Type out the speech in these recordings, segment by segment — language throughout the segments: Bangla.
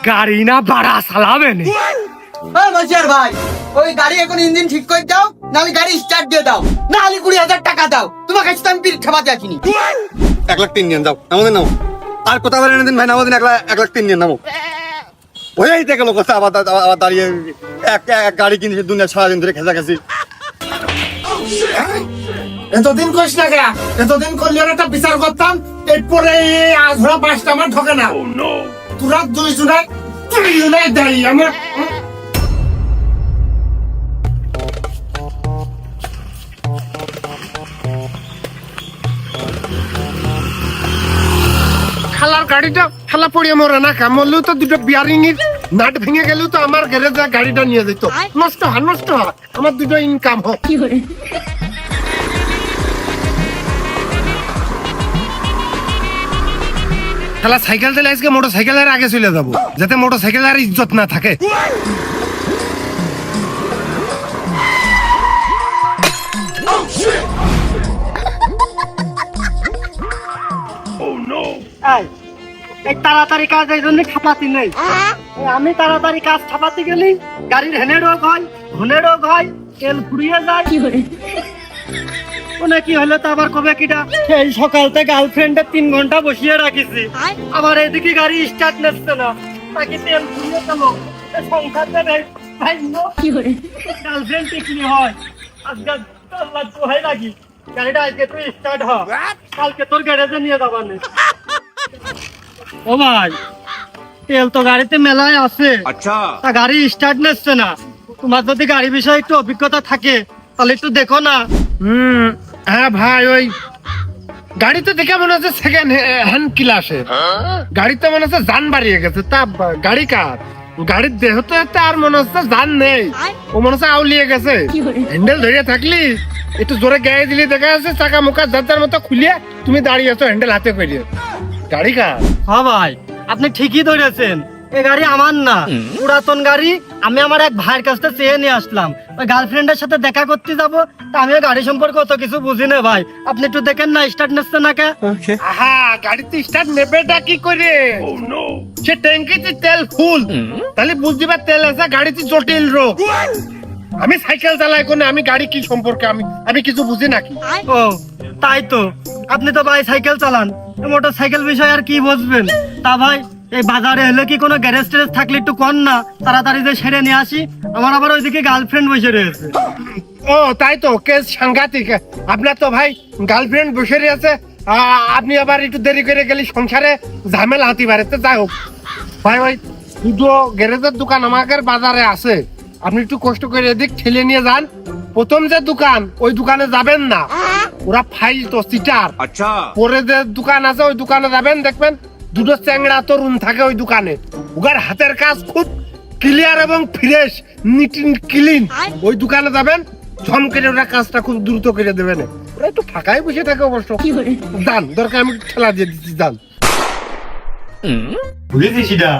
গাড়ি না ভাড়া চালাবেন? বলছিয়ার ভাই, ওই গাড়ি এখন ইঞ্জিন ঠিক করে দাও, নাহলে গাড়ি স্টার্ট দিয়ে দাও, নাহলে 20,000 টাকা দাও। তোমার কাছে তো আমি পিঠ খাওয়াতে আসিনি। 1,03,000 নিয়ে যাও, আমাদের নাও। আর কোথা বলে দিন ভাই, আমাদের 1,03,000 নিয়ে নামো। ওই থেকে লোক আবার দাঁড়িয়ে এক গাড়ি কিনেছে দুনিয়া সারাদিন ধরে খেঁচাখেঁচি। এতদিন করিস না কে? এতদিন করলে একটা বিচার করতাম। এরপরে আজ ওরা 5টা আমার ঠকে না। তোরা 2 জনে দাঁড়িয়ে আমার খালার গাড়িটা খালা পড়িয়ে মরে না, কামড়লেও তো 2টা বিয়ারিং এর নাট ভেঙে গেলেও তো আমার গ্যারেজে গাড়িটা নিয়ে যেত। নষ্ট হয় আমার 2টা ইনকাম হয়। খালা সাইকেল চালে আজকে মোটর সাইকেলের আগে চলে যাবো, যাতে মোটর সাইকেলের ইজ্জত না থাকে। তাড়াতাড়ি কাজ এই জন্য ছাপাতি নেই। আমি তাড়াতাড়ি কাজ ছাপাতে গেলি গাড়ির হেনে রোগ হয়, ঘনে রোগ হয়, তেল ফুরিয়ে যায়। কোনে কি হলো তো আবার কবে কিটা? এই সকাল থেকে গার্লফ্রেন্ডে 3 ঘন্টা বসিয়ে রাখিছি, আবার এদিকে গাড়ি স্টার্ট নিচ্ছে না, তাকে তেল ফুরিয়ে গেল। সংসার দেবে ভাই, গার্লফ্রেন্ড টিকলি হয়। আজকে হয় নাকি গাড়িটা আজকে তুই স্টার্ট হ, কালকে তোর গ্যারেজে নিয়ে যাবানি। ও ভাই, তেল তো গাড়িতে মেলায় আছে, আচ্ছা তা গাড়ি স্টার্ট নিচ্ছে না। তোমার যদি গাড়ি বিষয়ে একটু অভিজ্ঞতা থাকে তাহলে একটু দেখো না। হ্যাঁ ভাই, ওই গাড়িতে দেখে মনে হচ্ছে সেকেন্ড হ্যান্ড ক্লাসের গাড়িতে মনে হচ্ছে যান বাড়িয়ে গেছে। তা গাড়ি কার? গাড়ির দেহ তো আর মনে হচ্ছে যান নেই, ও মনে হচ্ছে আউলিয়ে গেছে। হ্যান্ডেল ধরে থাকলি একটু জোরে গায়ে দিলে দেখা যাচ্ছে চাকা মুখা যার মতো খুলিয়ে তুমি দাঁড়িয়ে আছো হ্যান্ডেল হাতে করিয়ে। গাড়ি কার? হ্যাঁ ভাই, আপনি ঠিকই ধরেছেন, এই গাড়ি আমার না, পুরাতন গাড়ি। আমি আমার এক ভাইয়ের কাছ থেকে চেয়ে নিয়ে আসলাম, ওই গার্লফ্রেন্ডের সাথে দেখা করতে যাবো, তা আমিও গাড়ি সম্পর্কে অত কিছু বুঝি না ভাই। আপনি একটু দেখেন না স্টার্ট নিচ্ছে না কে? হ্যাঁ, গাড়িতে স্টার্ট নেবেটা কি করে? সে ট্যাঙ্কিতে তেল ফুল, তাহলে বুঝতে পার তেল আছে, গাড়িতে জটিল রোগ। আমি সাইকেল চালাই কোনে, আমি গাড়ি কি সম্পর্কে আমি কিছু বুঝি নাকি? ও তাই তো, আপনি তো ভাই সাইকেল চালান, মোটর সাইকেল বিষয়ে আর কি বুঝবেন? তা ভাই, এই বাজারে হলে কি কোনো গ্যারেজ ট্যারেজ থাকলে একটু কর না, তাড়াতাড়ি যে সেরে নিয়ে আসি। আমার আবার ওইদিকে গার্লফ্রেন্ড বসে রয়েছে। ও তাই তো, কেস সাংঘাতিক। আপনার তো ভাই গার্লফ্রেন্ড বসে আছে, আপনি আবার একটু দেরি করে গেলে সংসারে ঝামেলা হতে পারে। তো যাই হোক ভাই, ওই 2 গ্যারেজের দোকান আমাদের বাজারে আছে, আপনি একটু কষ্ট করে এদিক ঠেলে নিয়ে যান। প্রথম যে দোকান, ওই দোকানে যাবেন না, ওরা ফাইল তো সিটার। আচ্ছা, পরে যে দোকান আছে ওই দোকানে যাবেন, দেখবেন 2টো চ্যাংড়া তরুণ থাকে ওই দোকানে। ওর হাতের কাজ খুব ক্লিয়ার এবং ফ্রেশ, নিট এন্ড ক্লিন। ওই দোকানে যাবেন, ঝম করে ওরা কাজটা খুব দ্রুত করে দেবেন। ওরা একটু ফাঁকায় বসে থাকে অবশ্য। যান, দরকার আমি ঠেলা দিয়ে দিচ্ছি, যান। বুঝেছিস এটা?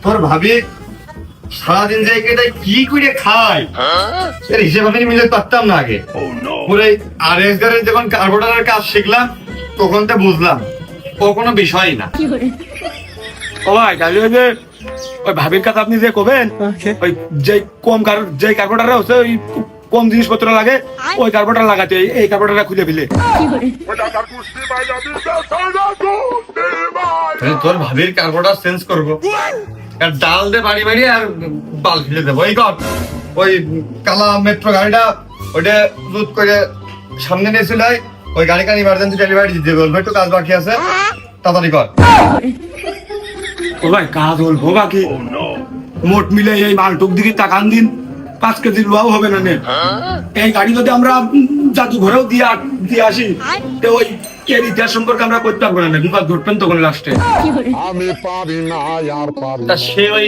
তোর ভাবি সারাদিন জায়গাটায় কি করে খায় এর হিসেব আমি মিলে পারতাম না আগে। পুরো আরএস গাড়ির যখন কার্বোরেটরের কাজ শিখলাম তখন তো বুঝলাম ও কোনো বিষয়ই না। ও ভাই, তাহলে ওই যে ওই ভাবির কথা আপনি যে কবেন, ওই যে যে কার্বোরেটর হচ্ছে ওই কম জিনিসপত্র লাগে, ওই কার্বোরেটর লাগাতে এই কার্বোরেটরটা খুলে ফেলে। তোর ভাবির কার্বোরেটর চেঞ্জ করবো, আর ডাল দে বাড়ি বাড়ি আর বাল ফেলে দেবো। এই কর ওই কালা মেট্রো গাড়িটা, ওইটা লুট করে সামনে নিয়ে চলে আয়, ওই গাড়িখান ইমার্জেন্সি ডেলিভারি দিতে বলবো, একটু কাজ বাকি আছে, তাড়াতাড়ি কর। ও ভাই, কাজ হলবো বাকি, মোট মিলে এই মালটুক দিকে তাকান দিন, 5 কেজি লোয়াও হবে না। এই গাড়ি যদি আমরা জাদু ঘরেও দিয়ে আসি, তো ওই এর ইতিহাস সম্পর্কে আমরা করতে পারবো না, বিপদ ঘটবেন তখন লাস্টে। তা সে ওই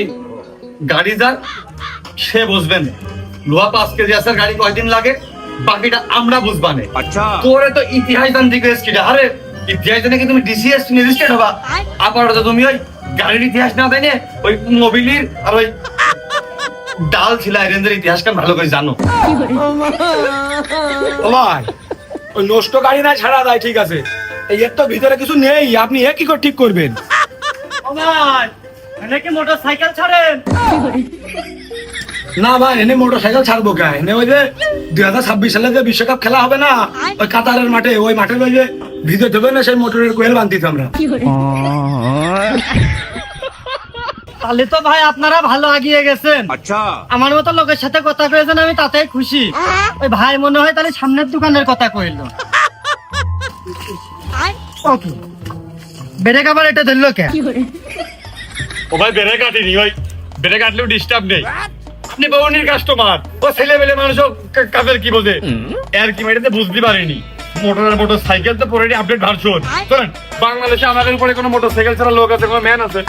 গাড়ি যার, সে বুঝবেন লোহা 5 কেজি আসার গাড়ি কয়দিন লাগে, বাকিটা আমরা বুঝবানে। আচ্ছা, তোরে তো ইতিহাস জানতে গেছিস কিনা? আরে ইতিহাস জানে কি তুমি ডিসিএস রেজিস্টার্ড হবা? আপাতত তুমি ওই গাড়ির ইতিহাস না জানে ওই মোবিলির আর ওই ডাল ছিলা রেঞ্জের ইতিহাসটা ভালো করে জানো। ও ভাই, ওই নষ্ট গাড়ি না ছাড়া যায়, ঠিক আছে, এর তো ভিতরে কিছু নেই, আপনি এ কি করে ঠিক করবেন? ও ভাই এনে কি মোটর সাইকেল ছাড়েন? না ভাই, এনে মোটরসাইকেল ছাড়বো কে? এনে ওই যে 2026 সালে যে বিশ্বকাপ খেলা হবে না, ওই কাতারের মাঠে, ওই মাঠের ওই যে ভিতরে দেবে না, সেই মোটরের কোয়েল বানতিস আমরা। তাহলে তো ভাই আপনারা ভালো আগিয়ে গেছেন। আচ্ছা, আমার মতো লোকের সাথে কথা কয়েছেন, আমি তাতেই খুশি। ওই ভাই মনে হয় তাহলে সামনের দোকানের কথা কইলো। ওকে, ব্রেক আবার এটা ধরলো কে? ও ভাই বেড়ে কাটিনি, ওই বেড়ে কাটলেও ডিস্টার্ব নেই। আপনি বউনির কাস্টমার, ও ছেলে মেলে মানুষ কাজের কি বোঝে, এর কি মেয়েটাতে বুঝতে পারেনি। মোটর সাইকেল তো পরে আপডেট ভার্সন। শোনেন, বাংলাদেশে আমাদের উপরে কোনো মোটর সাইকেল ছাড়া লোক আছে, কোনো ম্যান আছে?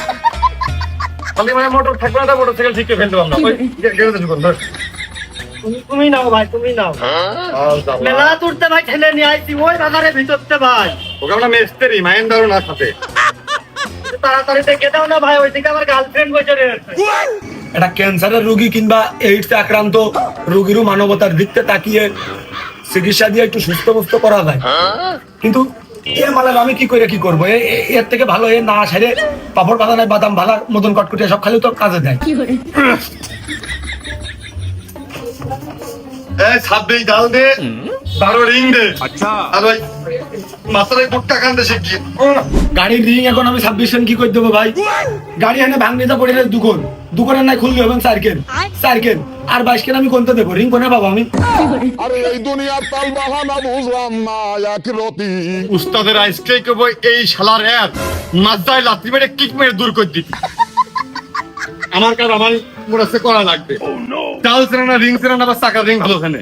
খালি মানে মোটর থাকবে না, মোটর সাইকেল শিখতে ফেলতে আমরা। তুমি নাও ভাই, তুমি নাও। মেলা তুলতে ভাই ঠেলে নিয়ে আইছি ওই বাজারের ভিতরতে ভাই। ওকে আমরা মেস্তেরি মাইন্দারও না সাথে। তাড়াতাড়ি দেখে দাও না ভাই, ওইদিকে আমার গার্লফ্রেন্ড বসে রয়েছে। এটা ক্যান্সারের রোগী কিংবা এইডস আক্রান্ত রোগীরও মানবতার দিকতে তাকিয়ে চিকিৎসা দিয়ে একটু সুস্থ মুক্ত করা যায়, কিন্তু এ মালের আমি কি করে কি করবো? এর থেকে ভালো এ না সেরে পাপড় বাঁধা নাই, বাদাম ভালা, মদন কটকটে সব খালি তো কাজে দেয়। এই 26 ডাল দে, 12 রিং দে। আচ্ছা, আর ওই মাথায় গুট্টা কান্দে শিখি। গাড়ির রিং এখন আমি 26 কি করে দেবো ভাই? গাড়ি এনে ভাঙনিতে পড়ে দোকানের নাই খুললে হবেন সাইকেল আর 22 কেন আমি কোনটা দেবো? রিং কোনে পাবো আমি? আরে এই দুনিয়ার তাল বাহানা বুঝলাম না এক রতি। উস্তাদের আইসক্রিম কব এই শালার এক মাঝদায় লাত্রি মেরে কিক মেরে দূর করে দিতি। আমার কাজ আমার মনে হচ্ছে করা লাগবে। ডাল চেনা না, রিং চেনা না, বা চাকার রিং ভালো ওখানে।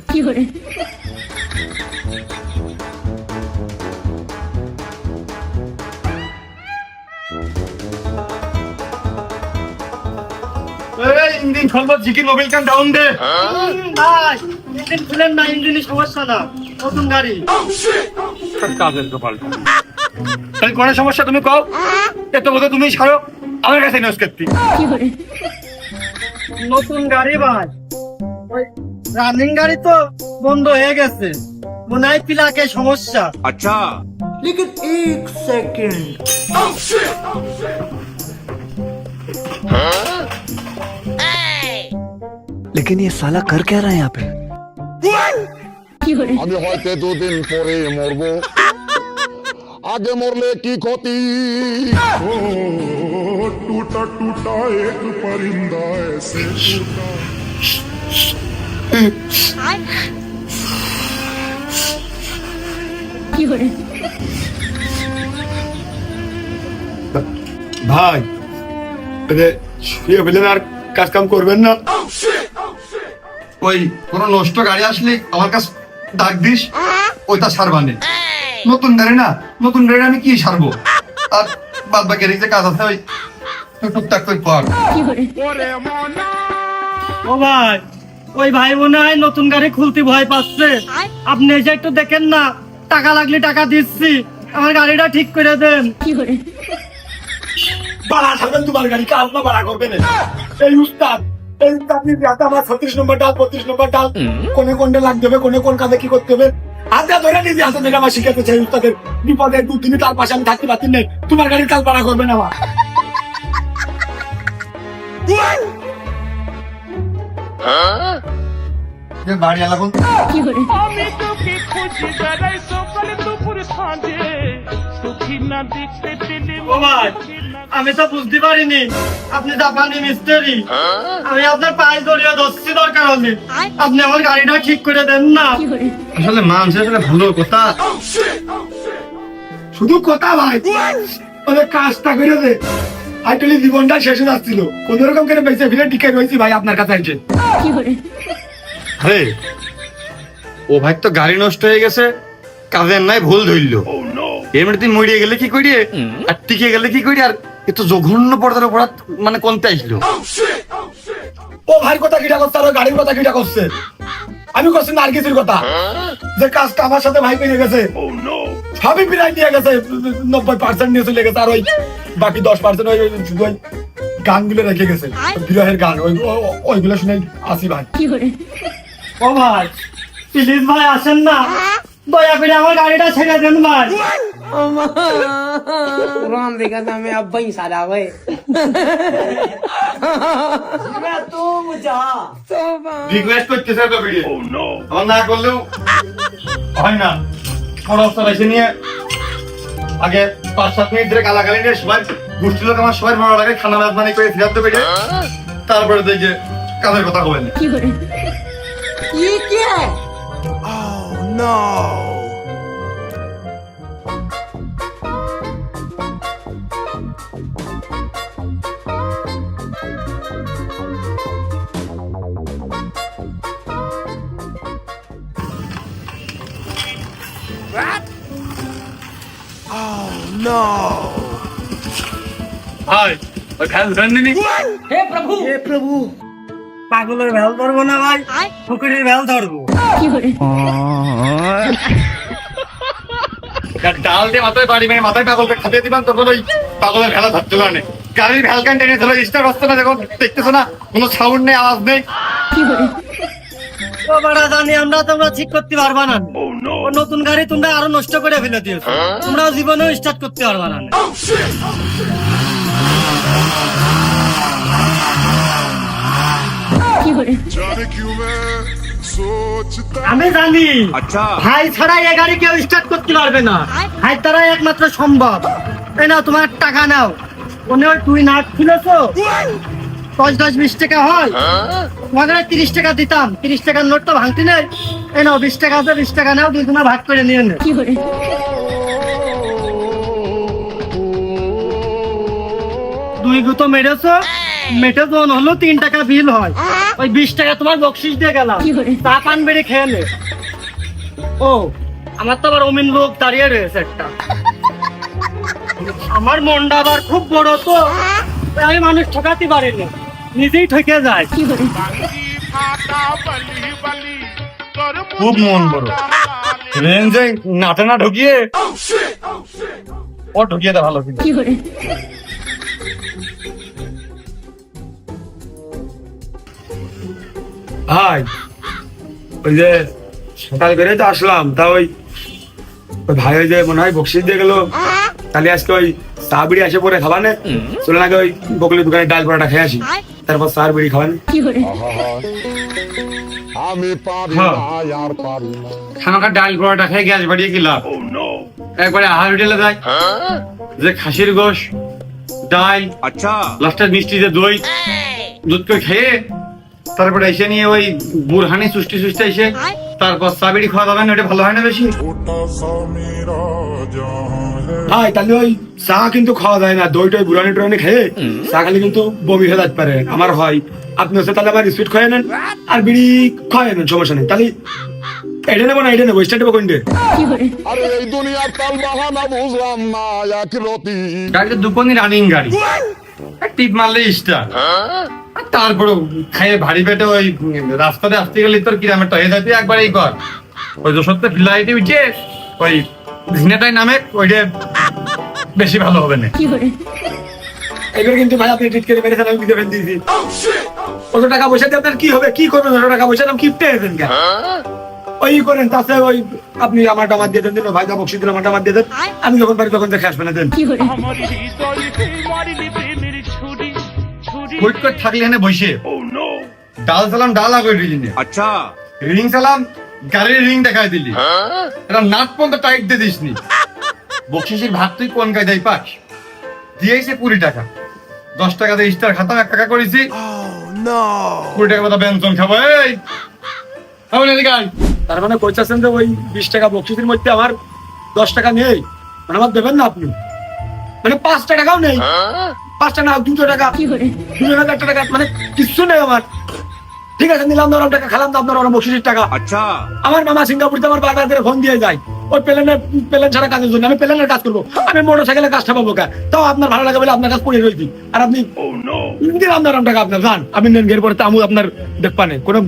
ইঞ্জিন খুলবো, জিকির মোবাইল কান ডাউন দে। ভাই ইঞ্জিন খুলেন না, ইঞ্জিনের সমস্যা না, নতুন গাড়ি। কাজের কপাল। তাহলে কোন সমস্যা তুমি কও, এত কথা তুমি ছাড়ো, আমার কাছে নস করতি। নতুন গাড়ি ভাই, ওই রানিং গাড়ি তো বন্ধ হয়ে গেছে, মনে হয় পিলাকে সমস্যা। আচ্ছা, লেকিন 1 সেকেন্ড। लेकिन ये साला कर क्या रहा है यहाँ पे? আমি হয়তো 2 দিন পরে মরবো, আগে মরলে কি ক্ষতি? টুটা টুটা এক পরিন্দা ऐसे ভাই শুয়ে ফেলেন, আর কাজ কাম করবেন না। ওই কোন নষ্ট গাড়ি আসলে আমার কাছে ডাক দিস, ওইটা সারবানে। নতুন গাড়ি না, নতুন গাড়ি আমি কি সারবো? আর বাদ বাকি যে কাজ আছে ওই টুকটাক করে কর। ও ভাই, ওই ভাই মনে হয় নতুন গাড়ি খুলতে ভয় পাচ্ছে। আপনি এসে একটু দেখেন না, টাকা লাগলে টাকা দিচ্ছি, আমার গাড়িটা ঠিক করে দেন। বাড়া ছাড়বেন তোমার গাড়ি, কাজ না বাড়া করবেন। এই উস্তাদ, এই আপনি আমার 36 নম্বর ডাল 32 নম্বর ডাল কোনে কোনটা লাগতে হবে, কোনে কোন কাজে কি করতে হবে, হাতে ধরে নিজে হাতে ধরে আমার শিখাতে চাই। উস্তাদের বিপদে 2-3 তার পাশে আমি থাকতে পারছি না, তোমার গাড়ির কাজ বাড়া করবেন আমার। বাড়ি এলাকা ও ভাই, আমি তো বুঝতে পারিনি আপনি জাপানি মিস্ত্রি। আমি আপনার পায়ে জড়িয়ে ধরছি, দরকার হলে আপনি আমার গাড়িটা ঠিক করে দেন না। আসলে মানুষের ভালো কথা, শুধু কথা ভাই, ওদের কাজটা করে দে। আসলে জীবনটা শেষ হয়ে যাচ্ছিল, কোন রকম করে বেঁচে ফিরে টিকে রয়েছি ভাই আপনার কাছে এসে। আরে ও ভাই তো গাড়ি নষ্ট হয়ে গেছে, কাজের নাই ভুল ধরলো, এমনি তুই মরিয়ে গেলে কি করি আর টিকে গেলে কি করি? আর এত জঘন্য পর্দার অপরাধ মানে কোনটা আসলো? ও ভাই কথা কিটা করছে, আর গাড়ির কথা কিটা করছে? আমি করছি নার্গিসের কথা, যে কাজটা আমার সাথে ভাই পেয়ে গেছে, সবই প্রায় নিয়ে গেছে, 90% নিয়ে চলে গেছে, আর ওই বাকি 10% ওই গানগুলো রেখে গেছে, বিরহের গান, ওইগুলো শুনে আসি ভাই। ও ভাই প্লিজ ভাই আসেন না, দয়া করে আমার গাড়িটা ছেড়ে দেন ভাই। राम देखा था मैं अब ही सारा हुए রিকোয়েস্ট করতেছে তো ভিডিও আমার না করলেও হয় না খরচ এসে নিয়ে আগে 5-7 মিনিট ধরে গালাগালি নিয়ে সবাই গোষ্ঠী লোক আমার সবাই ভালো লাগে খানা মেজবানি করে ফিরাত দেবে তারপরে দেখে কাজের কথা হবে না ये क्या है ভাই ওই ফ্যান ধরেননি हे प्रभु প্রভু পাগলের ভেল ধরবো না ভাই ফকিরের ভেল ধরবো ডাল দিয়ে মাথায় বাড়ি মেরে মাথায় পাগলকে খাপিয়ে দিবেন তখন ওই পাগলের ভেলা ধরতে পারে গাড়ির ভ্যালকান টেনে ধরে স্টার হচ্ছে না দেখো দেখতেছো না কোনো সাউন্ড নেই আওয়াজ নেই ও বড় জানি আমরা তোমরা ঠিক করতে পারবা না ও নতুন গাড়ি তোমরা আরো নষ্ট করে ফেলে দিয়েছো তোমরা জীবনেও স্টার্ট করতে পারবা না जाने क्यों मैं सोचता আমি জানি ভাই ছাড়া এই গাড়ি কেউ স্টার্ট করতে পারবে না ভাই তারা একমাত্র সম্ভব এই নাও তোমার টাকা নাও মনে হয় তুই নাট খুলেছো 10-20 টাকা হয় তোমাদের 30 টাকা দিতাম 30 টাকার নোট তো ভাঙতি নেই এই নাও 20 টাকা আছে 20 টাকা নাও দুজনা ভাগ করে নিয়ে নে দুই গুতো মেরেছো মেটে জন হলো 3 টাকা বিল হয় ওই 20 টাকা তোমার বকশিস দিয়ে গেলাম চা পান বেড়ে খেয়ে নে ও আমার তো আবার অমিন লোক দাঁড়িয়ে রয়েছে একটা আমার মনটা আবার খুব বড় তো তাই আমি মানুষ ঠকাতে পারিনি নিজেই ঠকে যায় খুব মন বড় রেঞ্জে নাটে না ঢুকিয়ে ও ঢুকিয়ে দেওয়া ভালো কিন্তু ভাই ওই যে সকাল করে তো আসলাম তা ওই ভাই ওই যে মনে হয় বকশিস দিয়ে গেল তাহলে আজকে ওই চা বিড়ি আসে পরে খাবানে চলে নাকি ওই বকলির দোকানে ডাল পরোটা খেয়ে আসি তারপর চা বিড়ি খাবানে আমি পারি হ্যাঁ। না यार পারি না খানাকা ডাল পরোটা খেয়ে গ্যাস বাড়িয়ে কি লাভ একবারে আহার হোটেলে যায় যে খাসির গোশ ডাল আচ্ছা লাস্টের মিষ্টি যে দই দুধ করে খেয়ে তারপরে এসে নিয়ে ওই বুরহানি সুষ্টি এসে তারপর চাবিড়ি খাওয়া যাবে না ওটা ভালো হয় না বেশি छोटा सा मेरा जहां है ভাই তাহলে ওই চা কিন্তু খাওয়া যায় না দই টই বুড়ানি টুরানি খেয়ে চা খালি কিন্তু বমি হয়ে যেতে পারে আমার হয় আপনি হচ্ছে তাহলে আমার স্পিড খাওয়াই নেন আর বিড়ি খাওয়াই নেন সমস্যা নেই তাহলে এটা নেবো না এটা নেবো স্টার্ট দেবো কোনটে আরে এই দুনিয়ার তাল বাহানা বুঝলাম না এক রতি গাড়িতে দুপনি রানিং গাড়ি টিপ মারলে স্টার্ট তারপরে খাইয়ে ভারী পেটে ওই রাস্তাতে আসতে গেলে তোর কিরামের হয়ে যায় তুই একবার এই কর ওই যশোরতে ফ্লাইটে উঠে ওই ঝিনেটাই নামে ওইটা বেশি ভালো হবে না এবার কিন্তু ভাই আপনি ট্রিট করে মেরেছেন আমি বিদেবেন দিয়েছি কত টাকা পয়সা দিয়ে আপনার কি হবে কি করবেন কত টাকা পয়সা দাম কিপটে দেন কেন ওই করেন তাছাড়া ওই আপনি আমার টামার দিয়ে দেন ভাই দা বক্সি দিন আমার টামার দিয়ে দেন আমি যখন পারি তখন দেখে আসবেন দেন হুইট করে থাকলে এখানে বসে ডাল সালাম ডাল আগে রিজনে আচ্ছা রিং সালাম গাড়ির রিং দেখাই দিলি এটা নাট পর্যন্ত টাইট দিয়ে দিসনি বকশিসের ভাত তুই কোন কায়দায় পাস দিয়েছে 20 টাকা 10 টাকা দিয়ে স্টার খাতাম 1 টাকা করেছি 20 টাকা মতো বেঞ্চন খাবো এই তাহলে এদিকে আয়। তার মানে কইতাছেন যে ওই 20 টাকা বক্সিসের মধ্যে আমার 10 টাকা নেই মানে আমার দেবেন না আপনি মানে 5 টাকাও নেই 5 টাকা না 200 টাকা 2000 টাকা মানে কিছু নেই আমার ঠিক আছে নিলাম ধরো টাকা খেলাম তো আপনার ওরা বক্সিসের টাকা আচ্ছা আমার মামা সিঙ্গাপুর আমার বারবার করে ফোন দিয়ে যায় ওই প্লেন ছাড়া কাজের জন্য আমি প্লেনের কাজ করবো আমি মোটরসাইকেলের কাজটা পাবো কা তাও আপনার ভালো লাগে বলে আপনার কাজ পড়ে রয়েছি আর আপনি দিলাম ধরো টাকা আপনার জান আমি নেন গের পরে তো আমি আপনার দেখপানে কোনো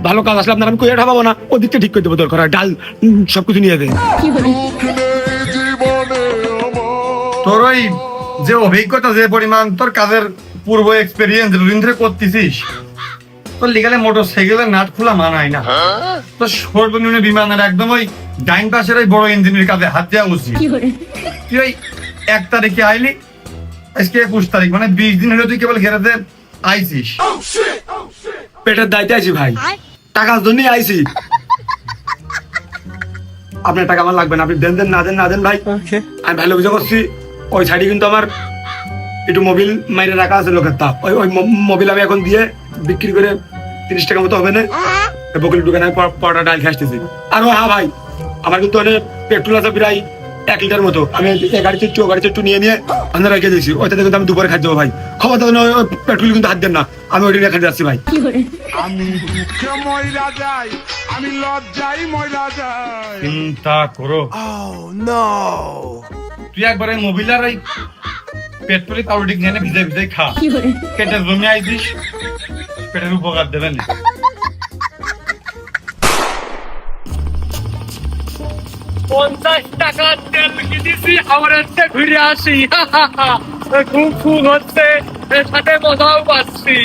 ভালো কাজ আসলে আপনার আমি কইয়া ঠাবাবো না ওদিকটা ঠিক করে দেবো দরকার হয়, ডাল সবকিছু নিয়ে দেয় দুঃখ নেই জীবনে আমার তোর ওই যে অভিজ্ঞতা যে পরিমাণ তোর কাজের পূর্ব এক্সপেরিয়েন্স ঋণ ধরে করতেছিস তো লিগালে মোটর সাইকেলের নাট খোলা মানায় না, তো সর্বনিম্ন বিমানের একদম ওই ডাইন পাশের ওই বড় ইঞ্জিনের কাছে হাত দেওয়া উচিত। তুই ওই 1 তারিখে আইলি, আজকে 21 তারিখ, মানে 20 দিন হলো তুই কেবল ঘেরাতে আইছিস। পেটের দায়িত্বে আইছি ভাই, টাকার জন্যই আইছি। আপনার টাকা আমার লাগবে না, আপনি দেন না দেন ভাই। আমি ভালো অভিযোগ করছি, ওই সাইডে কিন্তু আমার একটু মোবিল মাইরে রাখা আছে লোকের তাপ, ওই মোবিল আমি এখন দিয়ে বিক্রি করে 30 টাকা মতো হবে না, বকুল দোকানে পরোটা ডাল খাসতেছি। আর হ্যাঁ ভাই, আমার কিন্তু অনেক পেট্রোল আছে প্রায় 1 লিটার মতো, আমি এই গাড়িতে একটু নিয়ে আমরা রেখে দিয়েছি, ওইটাতে কিন্তু আমি দুপুরে খাদ্য ভাই। খবর তো পেট্রোল কিন্তু হাত দেন না, আমি ওইটা রেখে যাচ্ছি ভাই। আমি দুঃখে ময়রা যাই, আমি লজ্জাই ময়রা যাই। চিন্তা করো, তুই একবার এই মোবিলার ওই পেট্রোলি পাউডার কিনে ভিজে ভিজে খা, পেটে জমে আইছিস, পেটের উপকার দেবে না। 50 টাকা তেল কিনেছি, আমার এসে ঘুরে আসি। খুব খুব হচ্ছে, এর সাথে মজাও পাচ্ছি।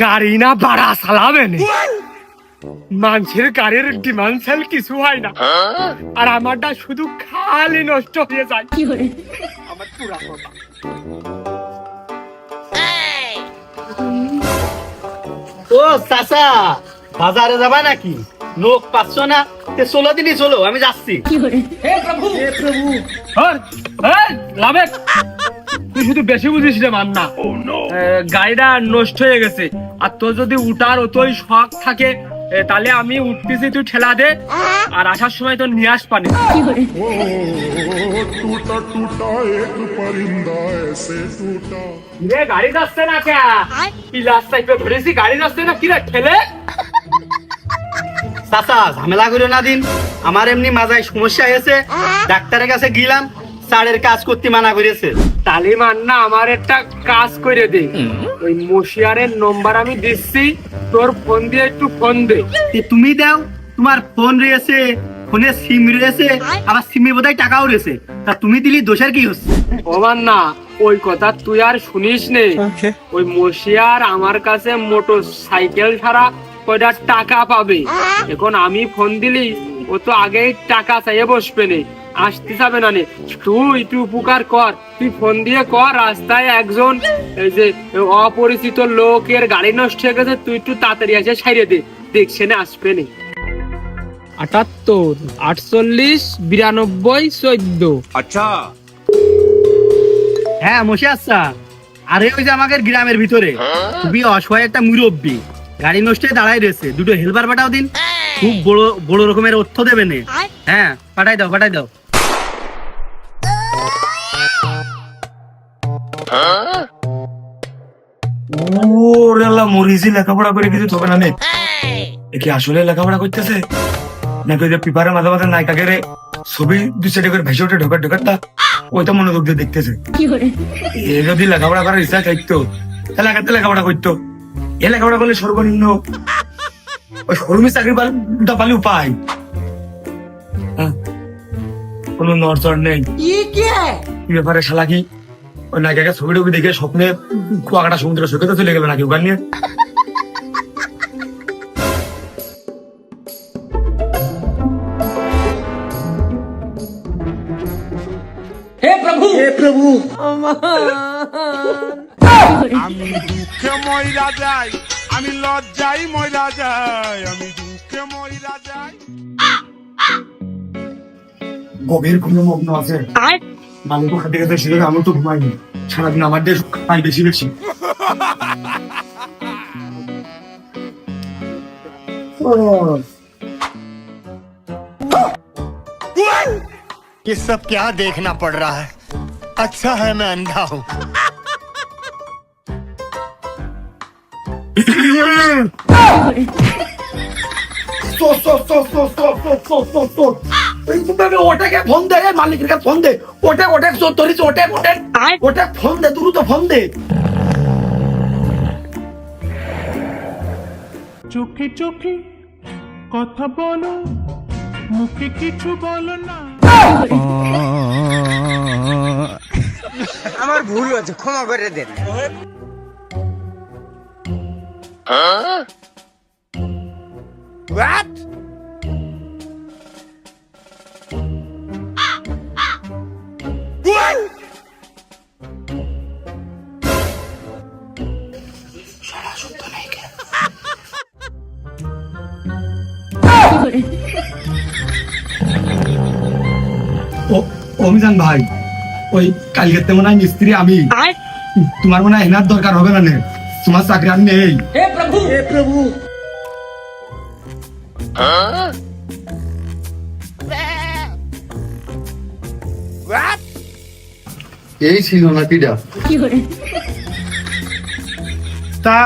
গাড়ি না ভাড়া চালাবে না, মানুষের গাড়ির ডিমান্ড সেল কিছু হয় না, আর আমারটা শুধু খালি নষ্ট হয়ে যায়। আমার পুরা কথা। ও চাচা, বাজারে যাবা নাকি? লোক পাচ্ছ না? চলো দিদি চলো, আমি যাচ্ছি। লাভে তুই শুধু বেশি বুঝিস রে মান্না। গাড়িটা নষ্ট হয়ে গেছে, আর তোর যদি উঠার অতই শখ থাকে তাহলে আমি উঠতেছি, তুই ঠেলা দে, আর আসার সময় তোর নিয়ে আস পানি। टूटा टूटा एक परिंदा ऐसे टूटा। রে গাড়ি যাচ্ছে না কে? পিলাস টাইপে ধরেছি, গাড়ি যাচ্ছে না, কি রে ঠেলে? চাচা ঝামেলা করো না দিন, আমার এমনি মাজায় সমস্যা হয়েছে, ডাক্তারের কাছে গেলাম, স্যারের কাজ করতে মানা করেছে। তালি মান্না আমার একটা কাজ করে দে, ওই মশিয়ারের নম্বর আমি দিচ্ছি, তোর ফোন দিয়ে একটু ফোন দে। তুমি দাও, তোমার ফোন রয়েছে, ফোনে সিম রয়েছে, আবার সিমে বোধহয় টাকাও রয়েছে, তা তুমি দিলি দোষের কি হচ্ছে? ও মান্না, ওই কথা তুই আর শুনিস নে। ওই মশিয়ার আমার কাছে মোটর সাইকেল ছাড়া কয়টা টাকা পাবে, এখন আমি ফোন দিলি ও তো আগেই টাকা চাইয়ে বসবে নে, আসতে যাবে না নে। তুই একটু উপকার কর, তুই ফোন দিয়ে কর, রাস্তায় একজন এই যে অপরিচিত লোকের গাড়ি নষ্ট হয়ে গেছে, তুই একটু তাড়াতাড়ি এসে সাইরে দে, দেখছে না আসবে নে। 78 48 92 14। আচ্ছা, হ্যাঁ মশিয়ার স্যার, আরে ওই যে আমাদের গ্রামের ভিতরে খুবই অসহায় একটা মুরব্বী গাড়ি নষ্ট হয়ে দাঁড়ায় রয়েছে, দুটো হেল্পার পাঠাও দিন, খুব বড় বড় রকমের অর্থ দেবে নে। হ্যাঁ পাঠাই দাও পাঠাই দাও। ওরে আল্লাহ, মরিজি লেখাপড়া করে কিছু হবে না নে, এ কি আসলে লেখাপড়া করতেছে নাকি ওই যে পেপারের মাঝে মাঝে নায়িকাকে ছবি 2 করে ভেসে ওঠে ঢোকার তা ওইটা মনোযোগ দিয়ে দেখতেছে। এ যদি লেখাপড়া করার ইচ্ছা থাকতো এলাকাতে লেখাপড়া করতো, এ লেখাপড়া করলে সর্বনিম্ন ওই শোরুমে চাকরি পালিও পাই, কোনো নড়চড় নেই। কি ব্যাপারে শালা কি ওই নায়িকাকে ছবি টবি দেখে স্বপ্নে কুয়াকাটা সমুদ্র সৈকতে চলে গেবে নাকি ওখান নিয়ে? আমি দুঃখে ময়রা যাই, আমি লজ্জাই ময়রা যাই, আমি দুঃখে ময়রা যাই। গভীর ঘুমে মগ্ন আছে, মালিক খাতে খাতে সেখানে আমি তো ঘুমাইনি সারাদিন, আমার দেশ খাই বেশি বেশি। ये सब क्या देखना पड़ रहा है? अच्छा है मैं अंधा हूँ। ওটাকে ফোন দে, মালিকের কাছে ফোন দে, ওটা ফোন দে, দ্রুত ফোন দে। চোখে চোখে কথা বলো, মুখে কিছু বলো না। আমার ভুল হয়েছে, ক্ষমা করে দেন। What? অভিযান ভাই, ওই কালকে মনে হয় মিস্ত্রি আমি, তোমার মনে হয় হেনার দরকার হবে না, তোমার চাকরি আর নেই। এই ছিল না কিডা? তা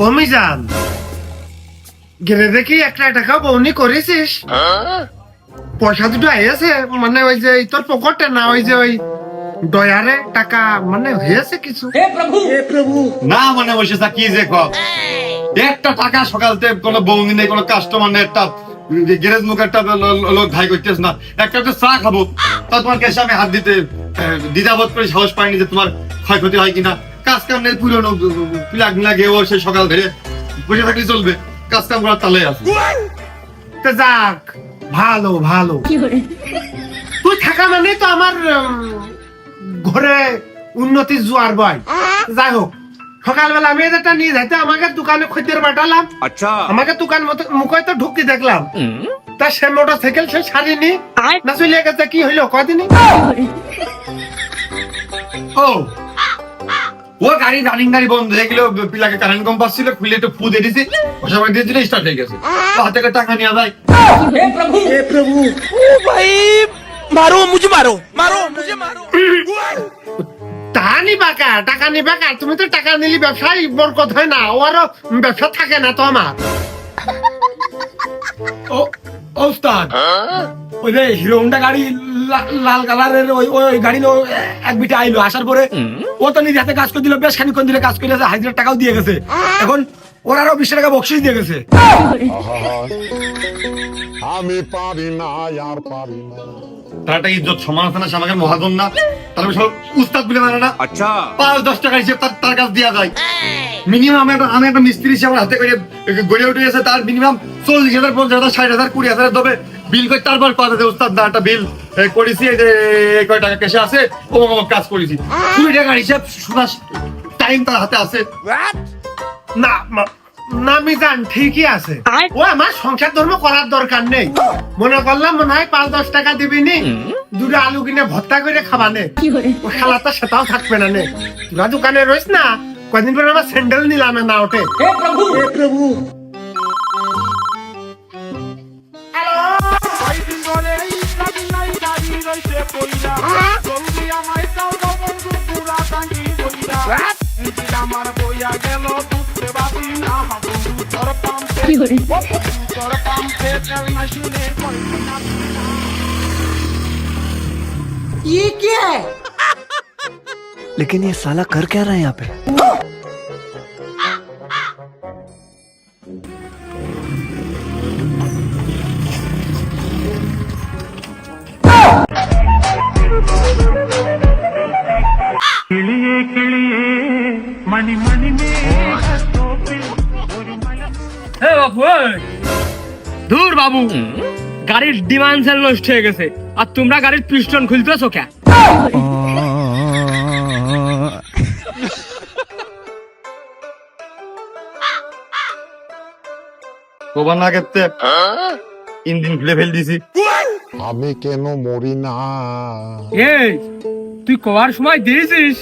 অমিজান গেলে দেখি 1 টাকা বউনি করেছিস? পয়সা দুটো আইয়াছে, মানে ওই যে তোর পকেটে না, ওই যে ওই ডয়ারে টাকা মানে হয়েছে কিছু? না মানে বসে কি যে কও, একটা টাকা সকালতে কোনো বৌনি নেই, কোনো কাস্টমার নেই, একটা গ্যারেজ মুখে একটা লোক ভাই করতেছ না, একটা চা খাবো, তা তোমার কাছে আমি হাত দিতে দ্বিধাবোধ করে সাহস পাইনি যে তোমার ক্ষয়ক্ষতি হয় কিনা। কাজ কাম নেই, পুরনো প্লাগ লাগে, ও সে সকাল ধরে বসে থাকলে চলবে, কাজ কাম করার তালে আছে। তা যাক, ভালো ভালো, তুই থাকা মানে তো আমার ঘরে উন্নতির জোয়ার বয়। যাই হোক, সকালবেলা আমি এটা নিয়ে যাইতে আমাকে দোকানে খদ্দের পাঠালাম। আচ্ছা, আমাকে দোকান মুখে তো ঢুকতে দেখলাম, তা সে মোটর সাইকেল সে সারিনি না, চলে গেছে। কি হইলো কদিনই? ও গাড়ি রানিং গাড়ি বন্ধ হয়ে গেল, পিলাকে কারেন্ট কম পাচ্ছিল, খুলে একটু ফু দিয়ে দিছি, বসা বাড়ি দিয়ে দিলে স্টার্ট হয়ে গেছে। হাতে করে টাকা নিয়ে যায়। তা নিবা কা, টাকা নিবা কা? তুমি তো টাকা নিলি ব্যবসায় বরকত হয় না, ওরও ব্যবসা থাকে না তো আমার। ওস্তাদ, ওই যে হিরো হোন্ডা গাড়ি লাল কালারের, ওই গাড়ি এক বিটে আইলো, আসার পরে ও তো নিজে হাতে কাজ করে দিল, বেশ খানিক্ষণ দিলে কাজ করে হাজিরার টাকাও দিয়ে গেছে। এখন ওর আরো 20 টাকা বকশিস দিয়ে গেছে। আমি পারি না, আর পারি না। তার একটা ইজ্জত সমান আছে না, সে আমাকে মহাজন না, তাহলে সব উস্তাদ বলে মানে না। আচ্ছা, 5-10 টাকা হিসেবে তার কাছে দেওয়া যায়। মিনিমাম আমি একটা মিস্ত্রি হিসেবে আমার হাতে করে গড়ে উঠে গেছে, তার মিনিমাম 40,000, 50,000, 60,000, 20,000 দেবে বিল করে, তারপর কথা দেয় উস্তাদ না একটা বিল করেছি, এই যে কয় টাকা ক্যাশে আছে, ও কাজ করেছি। 20 টাকার হিসাব শোনার টাইম তার হাতে আছে না না মিজান, ঠিকই আছে। ও আমার সংসার ধর্ম করার দরকার নেই, মনে করলাম মনে হয় 5-10 টাকা দিবি নি, দুটো আলু কিনে ভর্তা করে খাবা নে, ও শালা তো সেটাও থাকবে না নে। তোরা দোকানে রইস না, কদিন পরে আমার স্যান্ডেল নিলামে না ওঠে। কয়দিন ধরে এই নাই দাঁড়িয়ে রইছে পইলা, জলদি আমায় চাও গো বন্ধু, পুরা টাঙ্গি বইলা। ইঞ্জিন আমার বইয়া গেল, বুঝতে পারি না বন্ধু, তোর পাম্পে তেল না শুনে কয়দিন ये क्या है? लेकिन ये साला कर क्या रहा है यहाँ पे? കിളിയേ കിളിയേ മണി മണി ধুর বাবু, গাড়ির ডিমান্ডেল নষ্ট হয়ে গেছে, আর তোমরা গাড়ির পিস্টন খুলতেছো কে? তোবার না ক্ষেত্রে ইঞ্জিন খুলে ফেল দিছি। আমি কেন মরি না? এই তুই কবার সময় দিয়েছিস,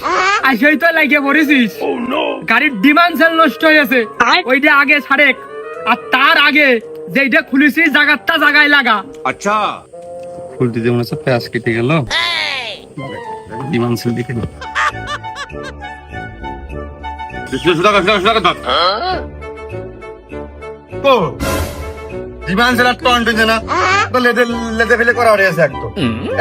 আইসই তো লাগিয়ে পড়েছিস। গাড়ির ডিমান্ডেল নষ্ট হয়ে গেছে, ওইটা আগে ছাড়েক, আর তার আগে যেইটা খুলেছিস জায়গাটা জায়গায় লাগা। আচ্ছা, খুলতে যেমন আছে প্যাঁচ কেটে গেল, ডিমান্ড সেল দেখে জীবন সেলা টন টুনছে না, তো লেদে ফেলে করা হয়েছে একদম,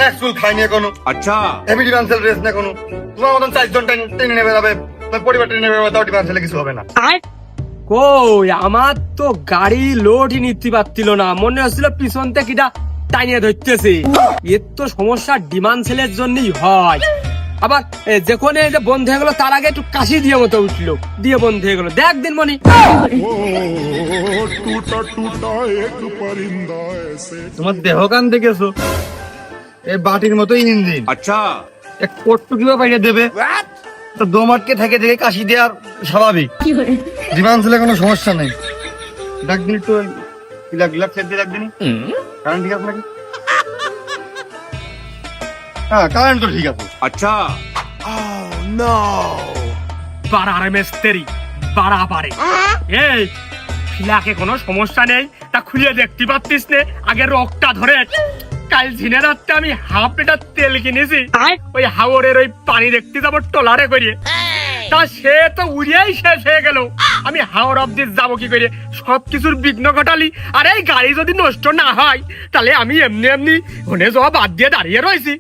এক চুল খাইনি এখনো। আচ্ছা, হেভি ডিমান্ড সেল রেস না কোনো, তোমার মতন 4 জন টেনে নেবে যাবে, পরিবার টেনে নেবে, তাও ডিমান্ড সেলে কিছু হবে না। কই আমার তো গাড়ি লোডই নিতে পারছিল না, মনে হচ্ছিল পিছন থেকে কিটা টানিয়ে ধরতেছে। এর তো সমস্যা ডিমান্ড সেলের জন্যই হয়। আবার যখন এই যে বন্ধ হয়ে গেল তার আগে একটু কাশি দিয়ে মতো উঠলো, দিয়ে বন্ধ হয়ে গেল। দেখ দিন মনি তোমার দেহ কান দেখেছো, এই বাটির মতো ইঞ্জিন। আচ্ছা এক কোটটু কিভাবে বাইরে দেবে, তো দম আটকে থেকে থেকে কাশি দেওয়ার স্বাভাবিক। জীবন ছেলে কোনো সমস্যা নেই। ডাক দিন একটু গিলাপ খেতে দিয়ে ডাক দিন। কারেন্ট ঠিক আছে নাকি? হ্যাঁ কারেন্ট তো ঠিক আছে। আচ্ছা বাড়ারে মেস্তেরি বাড়া পারে। এই ফিলাকে কোনো সমস্যা নেই, তা খুলে দেখতে পাচ্ছিস নে, আগে রকটা ধরে। কাল ঝিনে রাত্রে আমি হাফ লিটার তেল কিনেছি, ওই হাওরের ওই পানি দেখতে যাবো টলারে করিয়ে, তা সে তো উড়িয়েই শেষ হয়ে গেল। আমি হাওর অব্দি যাবো কি করে, সবকিছুর বিঘ্ন ঘটালি। আর এই গাড়ি যদি নষ্ট না হয় তাহলে আমি এমনি এমনি ঘনে যাওয়া বাদ দিয়ে দাঁড়িয়ে রয়েছি।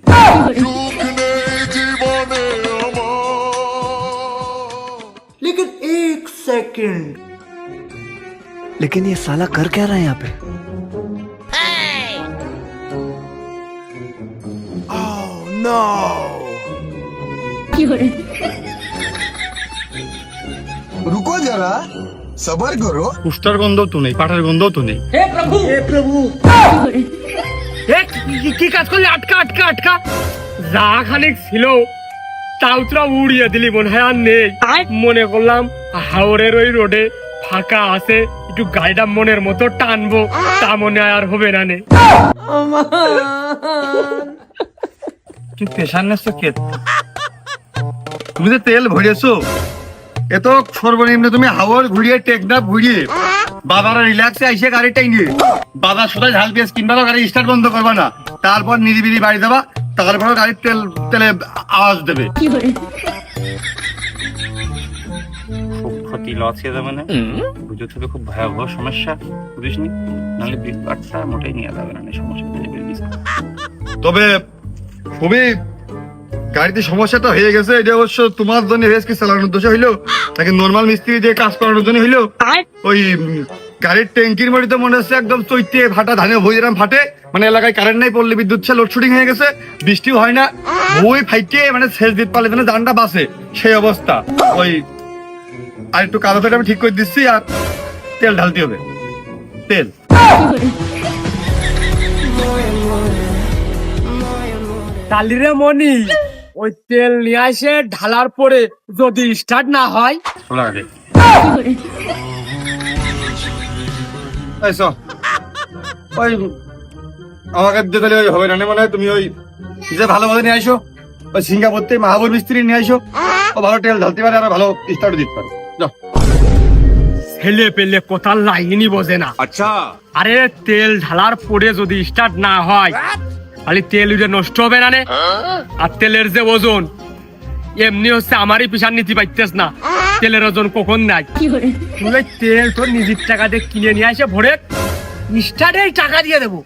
लेकिन ये साला कर क्या रहा है यहाँ पे? रुको जरा सबर करो। কুষ্টার গন্ধও তো নেই, পাঠার গন্ধও তো নেই। এ, কি কাজ করলি? আটকা আটকা আটকা, যা খানিক ছিল তাও তোরা উড়িয়ে দিলি। মনে হয় আর নেই। মনে করলাম হাওরের ওই রোডে ফাঁকা আছে, একটু গাড়িটা মনের মতো টানবো, তা মনে হয় আর হবে না নে। কি পেশার নেছো কে? তুমি যে তেল ভরেছো, এত সর্বনিম্ন তুমি হাওয়ার ঘুরিয়ে টেকনাফ ঘুরিয়ে বাবারা রিল্যাক্সে আইসে গাড়িটাই নিয়ে বাজার সোজা ঝাল পেঁয়াজ কিনবা, গাড়ি স্টার্ট বন্ধ করবা না, তারপর নিরিবিলি বাড়ি যাবা, তারপর গাড়ির তেলে আওয়াজ দেবে। ক্ষতি লস হয়ে যাবে না, বুঝতে হবে খুব ভয়াবহ সমস্যা, বুঝিস নি? নাহলে বাচ্চা মোটেই নিয়ে যাবে না সমস্যা। তবে খুবই গাড়িতে সমস্যাটা হয়ে গেছে, এটা অবশ্য তোমার জন্য হয়েছে, কি চালানোর দোষে হইলো নাকি নর্মাল মিস্ত্রি দিয়ে কাজ করানোর জন্য হইলো? ওই গাড়ির ট্যাঙ্কির মধ্যে তো মনে হচ্ছে একদম চৈতে ফাটা ধানে ভুইরাম ফাটে, মানে এলাকায় কারেন্ট নাই, পড়লে বিদ্যুৎ ছে, লোডশেডিং হয়ে গেছে, বৃষ্টিও হয় না, বই ফাইটে মানে শেষ দিতে পারলে যেন জানটা বাসে সেই অবস্থা। ওই আর একটু কাগজটা আমি ঠিক করে দিচ্ছি, আর তেল ঢালতে হবে, তেল। কালিরে মনি, ওই তেল নিয়ে আসে ঢালার পরে যদি স্টার্ট না হয়, ওই আমাকে দিতে ওই হবে না, মনে হয় তুমি ওই যে ভালো ভালো নিয়ে আসো, ওই সিঙ্গাপুর থেকে মাহাবুর মিস্ত্রি নিয়ে আসো, ও ভালো তেল ঢালতে পারে আর ভালো স্টার্ট দিতে পারে। ছেলে পেলে কোথার লাইনই বোঝে না। আচ্ছা আরে তেল ঢালার পরে যদি স্টার্ট না হয় খালি তেল উঠে নষ্ট হবে না নে। আর তেলের যে ওজন এমনি হচ্ছে আমারই পিছার নীতি পাইতেস না, তেলের ওজন কখন নাই। তুই তেল তোর নিজের টাকা দিয়ে কিনে নিয়ে আসে ভরে স্টার্টেই টাকা দিয়ে দেবো।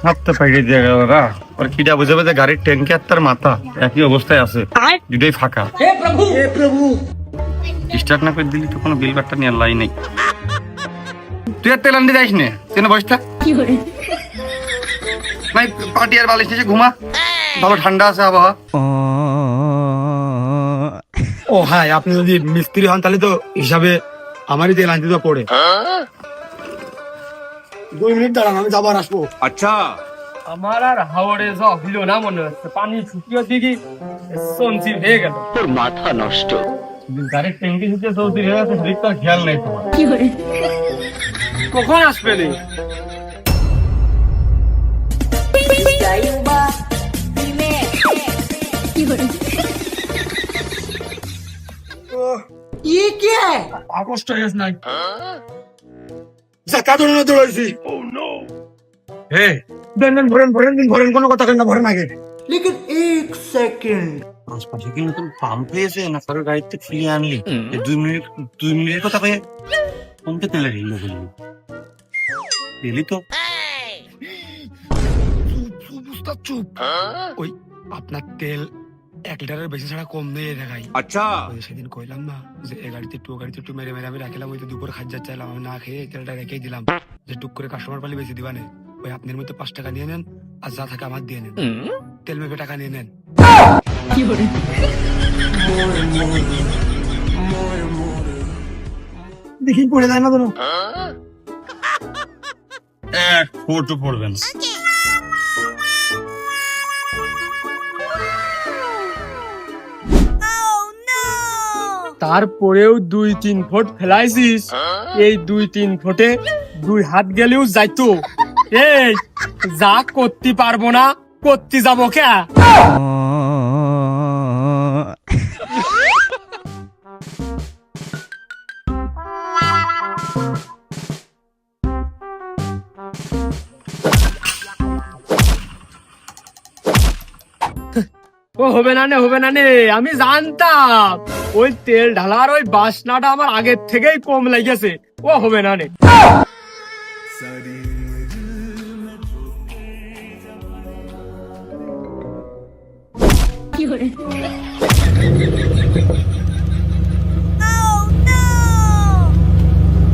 ভাবতে পাইরে দিয়ে গেল না, আর কিটা বুঝাবে যে গাড়ির ট্যাঙ্কি আর তার মাথা একই অবস্থায় আছে, দুটোই ফাঁকা। স্টার্ট না করে দিলি তো কোনো বিল বাট্টা নিয়ে লাই নেই। তুই আর তেল আনতে যাইস নে, তেনে বসটা নাই, পার্টি আর বালিশ নিচে ঘুমা, ভালো ঠান্ডা আছে আবহাওয়া। ও হ্যাঁ, আপনি যদি মিস্ত্রি হন তাহলে তো হিসাবে আমারই তেল আনতে তো পড়ে। 2 মিনিট দাঁড়ান, আমি যাবার আসবো। আচ্ছা আমার আর হাওড়ে যাওয়া হইল না, মনে হচ্ছে পানি শুকিয়ে দিকে সঞ্চি হয়ে গেল। তোর মাথা নষ্ট। গাড়ির ট্যাঙ্কি শুকিয়ে চৌধুরী হয়ে গেছে, সেদিকটা খেয়াল নেই তোমার। কখন আসবে রে? কষ্ট হয়ে গেছে নাই, চাকা ধরে দৌড়াইছি। হে দেন দেন, ভরেন ভরেন দিন, ভরেন, কোনো কথা কেন না, ভরেন আগে। আশপাশে কি নতুন পাম্প হয়েছে না কারোর গাড়িতে ফিরিয়ে আনলি? 2 মিনিটের কথা কয়ে কমতে তেলে ঢিলে ফেললি, দিলি তো। চুপ, ওই আপনার তেল 1 লিটারের বেশি ছাড়া কম নেই এই জায়গায়। আচ্ছা ওই সেদিন কইলাম না যে এই গাড়িতে একটু মেরে মেরে আমি রাখিলাম, ওই তো দুপুর খাজ্জার চাইলাম, আমি না খেয়ে তেলটা রেখেই দিলাম যে টুক করে কাস্টমার পালি বেশি দিবা নেই। ওই আপনার মধ্যে 5 টাকা নিয়ে নেন, আর যা থাকে আমার দিয়ে নেন, তেল মেপে টাকা নিয়ে নেন। দেখি পড়ে যায় না কোনো। 1 ফুট পড়বেন। তারপরেও 2-3 ফুট ফেলাইছিস, এই 2-3 ফুটে 2 হাত গেলেও যাইতো। এই যা করতে পারবো না, করতে যাবো কে? ও হবে না নে, আমি জানতাম ওই তেল ঢালার ওই বাসনাটা আমার আগের থেকেই কম লেগেছে। ও হবে না নে।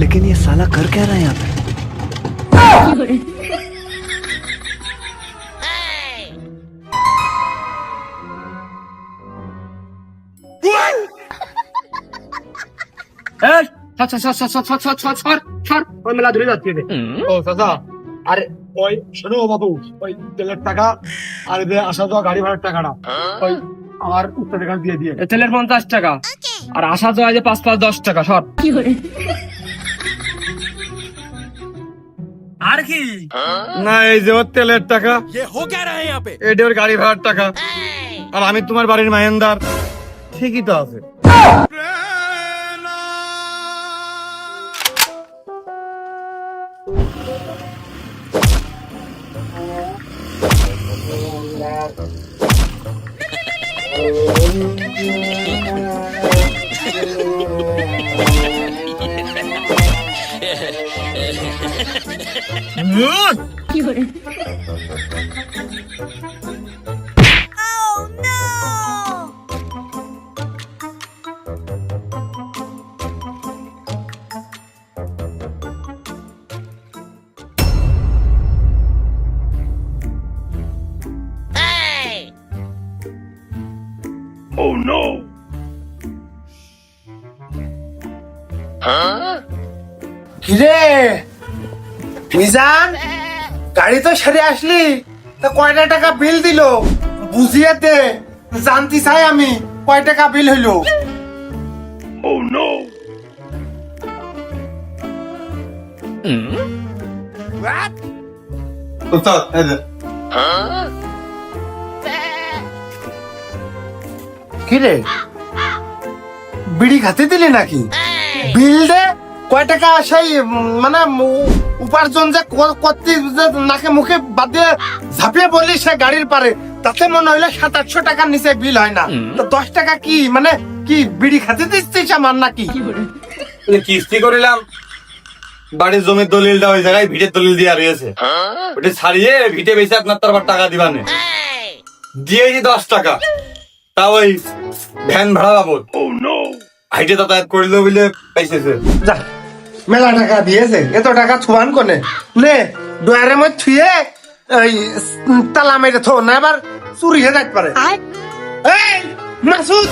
लेकिन ये साला कर क्या रहा है यहाँ पे? এই, ছাড়, ওই মেলা ধরে যাচ্ছে রে। ও চাচা, আরে ওই শোনো বাবু, ওই তেলের টাকা আর যে আসা যাওয়া গাড়ি ভাড়ার টাকাটা ওই আমার উত্তরাধিকার দিয়ে দিয়ে। এ তেলের 50 টাকা, আর আসা যাওয়া যে 5-5 10 টাকা সব। আর কি না এই যে ওর তেলের টাকা, এটা ওর গাড়ি ভাড়ার টাকা, আর আমি তোমার বাড়ির মাহেন্দার। ঠিকই তো আছে। কিরে মিজান, গাড়ি তো সেরে আসলি, তা কয়টা টাকা বিল দিল বুঝিয়ে দে, জানতে চাই আমি কয় টাকা বিল হইলো। কিরে বিড়ি খাতে দিলি নাকি? বিল দে, কয় টাকা সেই মানে উপার্জন যে করতে যে নাকে মুখে বাদ দিয়ে ঝাঁপিয়ে বললি সে গাড়ির পারে, তাতে মনে হইলে 700-800 টাকার নিচে বিল হয় না। তো 10 টাকা কি মানে কি বিড়ি খাতে দিচ্ছিস আমার নাকি? কিস্তি করিলাম, বাড়ির জমির দলিলটা ওই জায়গায় ভিটের দলিল দিয়ে রয়েছে, ওটা ছাড়িয়ে ভিটে বেশি আপনার তো আবার টাকা দিবানে দিয়েছি 10 টাকা, তা ওই ভ্যান ভাড়া বাবদ হাইটে যাতায়াত করিল বলে পাইছেছে। যা মেলা টাকা দিয়েছে, এত টাকা ছুয়ান কোনে নে ডয়ারের মধ্যে থুয়ে ওই তালা মেরে থো না, এবার চুরি হয়ে যাইতে পারে। এই মাসুদ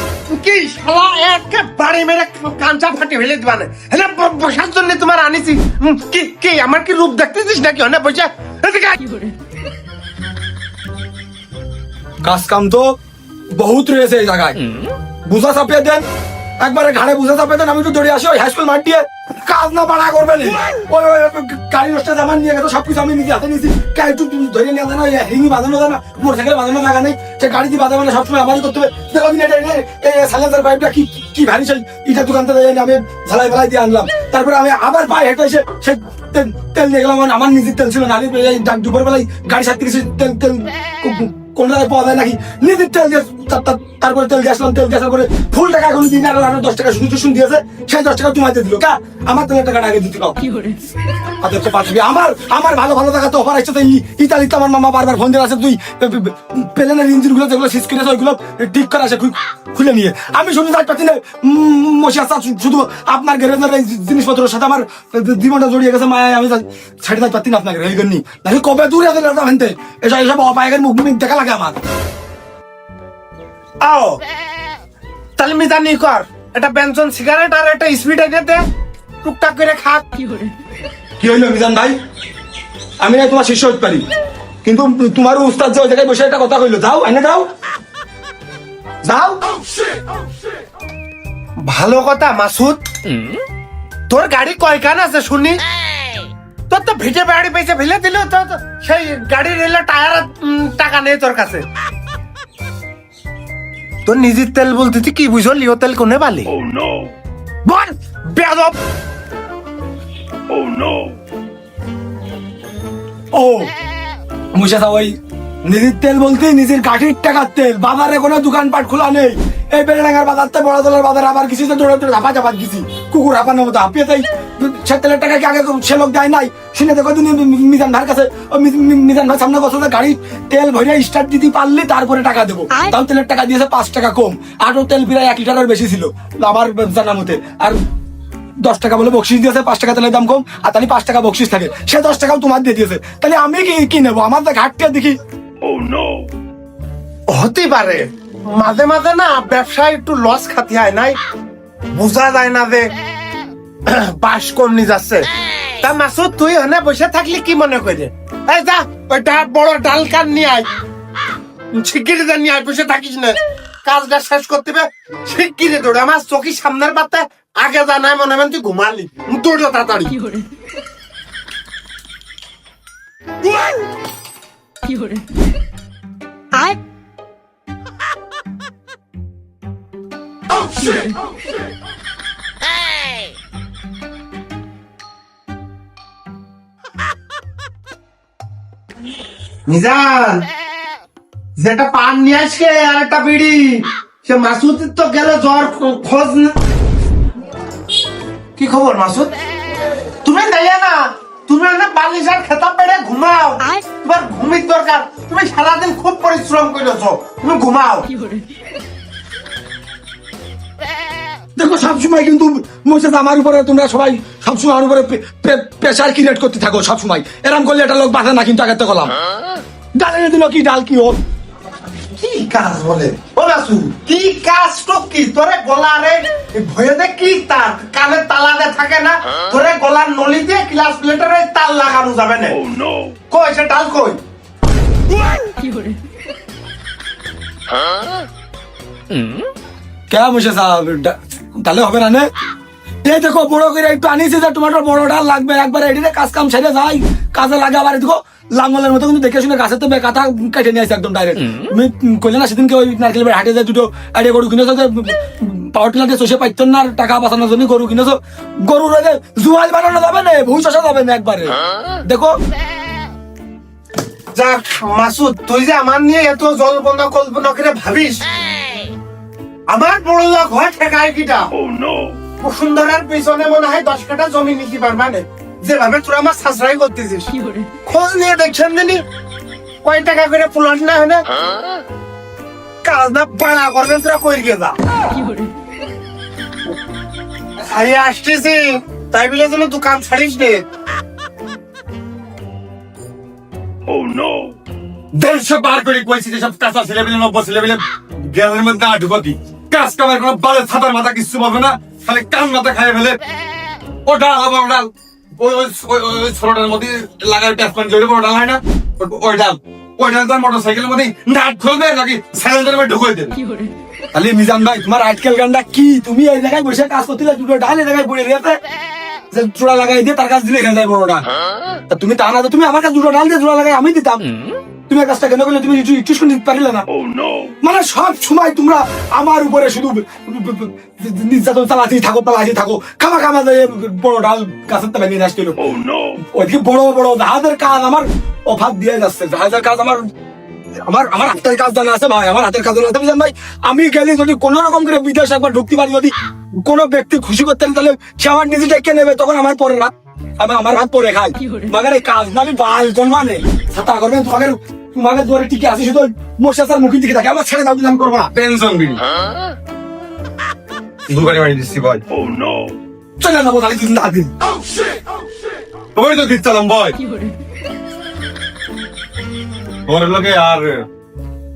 কি শালা একটা বাড়ি মেরে কাঞ্চা ফাটি ফেলে দিবানে, হ্যাঁ বসার জন্য তোমার আনিছি। কি কি আমার কি রূপ দেখতেছিস নাকি? অনেক পয়সা কাজ কাম তো বহুত রয়েছে এই জায়গায়, বুঝা চাপিয়ে দেন, একবারে ঘাড়ে বুঝা চাপিয়ে দেন, আমি তো দৌড়ে আসি ওই হাই স্কুল মাঠ দিয়ে। কাজ না বাড়া করবেন, ওই গাড়ি নষ্ট জামান নিয়ে গেছে, সবকিছু আমি নিজে হাতে নিয়েছি। একটু ধরে নিয়ে জানা হিঙ্গি বাঁধানো যায় না, মোটর সাইকেল বাঁধানো জায়গা নেই, সে গাড়ি দিয়ে বাঁধা মানে সবসময় আমারই করতে হবে। দেখো সাইলেন্সার পাইপটা কি ভারী, সেই ইটা দোকান থেকে আমি ঝালাই ফেলাই দিয়ে আনলাম। তারপরে আমি আবার পায়ে হেঁটে এসে সে তেল নিয়ে গেলাম, আমার নিজের তেল ছিল না, দুপুর বেলায় গাড়ি সাথে তেল কোন জায়গায় পাওয়া যায় নাকি, নিজের তেল দিয়ে তারপরে তেল দিয়েছিলাম, তেল দেওয়ার পরে ফুল টাকা এখন দিন, আর 10 টাকা শুধু শুন দিয়েছে, সেই 10 টাকা তোমাকে দিল কা, আমার তেলের টাকাটা আগে দিতে কাও। আমার ভালো ভালো টাকা তো অফার আসছে, তো ইতালিতে আমার মামা বারবার ফোন দিয়ে আছে, তুই প্লেনের ইঞ্জিন গুলো যেগুলো সিজ করেছে ওইগুলো ঠিক করা আছে খুলে নিয়ে। আমি শুধু যাই পাচ্ছি না মশিয়া, শুধু আপনার গ্যারেজের এই জিনিসপত্রের সাথে আমার জীবনটা জড়িয়ে গেছে মায়ায়, আমি ছেড়ে যাই পাচ্ছি না আপনাকে রেল গাড়ি নাকি কবে দূরে আছে হেনতে, এসব অপায়কের মুখ দেখা লাগে আমার। আও তাহলে মিজানি কর, এটা বেনসন সিগারেট আর একটা স্পিড এনে দে, টুকটাক করে খা। কি হইলো মিজান ভাই, আমি না তোমার শিষ্য হতে পারি, কিন্তু তোমার উস্তাদ যে ওই জায়গায় বসে একটা কথা কইলো, যাও এনে যাও যাও। ভালো কথা মাসুদ, তোর গাড়ি কয় কান আছে শুনি? তোর তো ভিটে বাড়ি পয়সা ফেলে দিল, তো সেই গাড়ির রেলে টায়ার টাকা নেই তোর কাছে। তোর নিজের তেল বলতে তুই কি বুঝো, লিও তেল কোনে বালি বল বেয়াদব। ও মুশা ওই নিজের তেল বলতে নিজের গাড়ির টাকার তেল, বাজারে কোনো দোকানপাট খোলা নেই, এই বেড়াঙ্গার বাজারতে বড় দলের বাজার আবার কিছু দৌড়ে দৌড়ে ধাপা চাপা গেছি, কুকুর হাঁপানোর মতো হাঁপিয়ে তাই সে তেলের টাকা কি আগে সে লোক দেয় নাই? শুনে দেখো তুমি মিজান ভাইয়ের কাছে, মিজান ভাই সামনে বছর গাড়ি তেল ভরে স্টার্ট দিতে পারলে তারপরে টাকা দেবো, তাও তেলের টাকা দিয়েছে 5 টাকা কম, আরো তেল প্রায় 1 লিটারের বেশি ছিল আমার জানার মতে, আর 10 টাকা বলে বকশিস দিয়েছে, 5 টাকা তেলের দাম কম, আর তাহলে 5 টাকা বকশিস থাকে, সে 10 টাকাও তোমার দিয়ে দিয়েছে, তাহলে আমি কি নেবো? আমার তো ঘাটতে দেখি। হতে পারে মাঝে মাঝে না ব্যবসায় একটু লস খাতি হয় নাই, বোঝা যায় না যে বাস কমনি যাচ্ছে। তা মাসুদ তুই ওখানে বসে থাকলি কি মনে করে? এই যা ওই বড় ডাল কান নিয়ে আয়, শিগগিরি যা নিয়ে আয়, বসে থাকিস না, কাজটা শেষ করতে হবে শিগগিরি দৌড়ে। আমার চোখের সামনের পাতে আগে জানায় মনে হয় তুই ঘুমালি, দৌড়ো তাড়াতাড়ি। মিজান যেটা পান নিয়ে আসছে আর একটা বিড়ি, সে মাসুদ তো গেল জ্বর খোঁজ। কি খবর মাসুদ? তুমি দেয়া না, তুমি না বালিশার খেতা পেড়ে ঘুমাও, তোমার ঘুমির দরকার, তুমি সারাদিন খুব পরিশ্রম করেছো, তুমি ঘুমাও। দেখো সবসময় কিন্তু মোর্শেদ আমার উপরে তোমরা সবাই সবসময় আমার উপরে প্রেশার ক্রিয়েট করতে থাকো সবসময়, এরকম করলে একটা লোক বাঁচে না, কিন্তু আগে তো করলাম ডালে দিল কি ডাল কি হোক কি কাজ বলে ও মাসু, কি কাজ তো কি তোরে গলারে ভয়ে দে কি তার কানে তালা দে থাকে না, তোরে গলার নলি দিয়ে ক্লাস প্লেটের তাল লাগানো যাবে না। কই সে ডাল কই? কে মোর্শেদ সাহেব তাহলে হবে না? এই দেখো বড় করে একটু আনিছি যে তোমার বড় ডাল লাগবে, একবার এদিকে কাজ কাম ছেড়ে যাই কাজে লাগে, আবার দেখো লাঙ্গলের মতো কিন্তু দেখে শুনে গাছের তো কাঁথা কেটে নিয়ে আসছে একদম ডাইরেক্ট। তুমি কইলে না সেদিনকে ওই নারকেল বাড়ি হাটে যায় দুটো আইডিয়া গরু কিনেছো, যে পাওয়ার টিলার দিয়ে চষে পাইতেন না, টাকা বাঁচানোর জন্য গরু কিনেছো, গরুর জুয়াল বানানো যাবে না, ভুই চষা যাবে না একবারে। দেখো যাক মাসুদ, তুই যে আমার নিয়ে এত জল্পনা কল্পনা করে ভাবিস, আমার বড় লোক হয় ঠেকায় কিটা? বসুন্ধরার পিছনে মনে হয় 10 কাঠা জমি নিতে পারবা না, যেভাবে তোরা আমার সাশ্রয় করতেছিস। খোঁজ নিয়ে দেখছেন জানি কয় টাকা করে প্লট না হলে কাজ না বাড়া করবেন, তোরা কই গিয়ে যা খাইয়ে আসতেছি, তাই বলে যেন দোকান ছাড়িস নে। 150 বার করে কইছি যে সব কাঁচা ছেলে পেলে 90 ছেলে পেলে গ্রামের মধ্যে না ঢুকতি, কাজ কামের কোনো বালে ছাতার মাথা কিছু পাবে না, খালি কান মাথা খাইয়ে ফেলে। ও ডাল হবে, ও ডাল ওই ছোটটার মধ্যে লাগায় ট্যাসমান জড়ে বড় ডাল হয় না, ওই ডাল তো মোটর সাইকেলের মধ্যে নাট খুলবে নাকি সাইকেলের মধ্যে ঢুকিয়ে দেবে। তাহলে মিজান ভাই তোমার আজকাল গানটা কি? তুমি এই জায়গায় বসে কাজ করতে দুটো ডাল এই জায়গায় পড়ে গেছে, যে চূড়া লাগাই দিয়ে তার কাছে দিলে এখানে যায় বড় ডাল। তুমি তা না, তুমি আমার কাছে দুটো ডাল দিয়ে চূড়া লাগাই আমি দিতাম, তুমি কাজটা কেন করলে? তুমি একটু শুনে দিতে পারলে না? মানে সব সময় তোমরা আমার উপরে শুধু নির্যাতন চালাতেই থাকো, খামা বড় ডাল গাছের তলায় নিয়ে আসছিল। ওইদিকে বড় বড় জাহাজের কাজ আমার অফার দিয়ে যাচ্ছে, জাহাজের কাজ আমার আমার হাতের কাজ জানা আছে ভাই, আমার হাতের কাজ জানা আছে বুঝলেন ভাই। আমি গেলে যদি কোন রকম করে বিদেশ একবার ঢুকতে পারি, যদি কোনো ব্যক্তি খুশি করতেন তাহলে সে আমার নিজে ডেকে নেবে, তখন আমার পরে রাত আমি আমার হাত পরে খাই। মাগার এই কাজ না আমি বাল জন্মানে ছাতা করবেন তোমাকে দুয়ারে টিকে আসি, শুধু মশা স্যার মুখের দিকে থাকে, আমার ছেড়ে দাও, আমি করবো না। পেনশন বিল দুবারে বাড়ি দিচ্ছি ভাই। চলে যাবো তাহলে দিন না দিন। তোমারই তো দিচ্ছিলাম ভাই। তোমার লোকে আর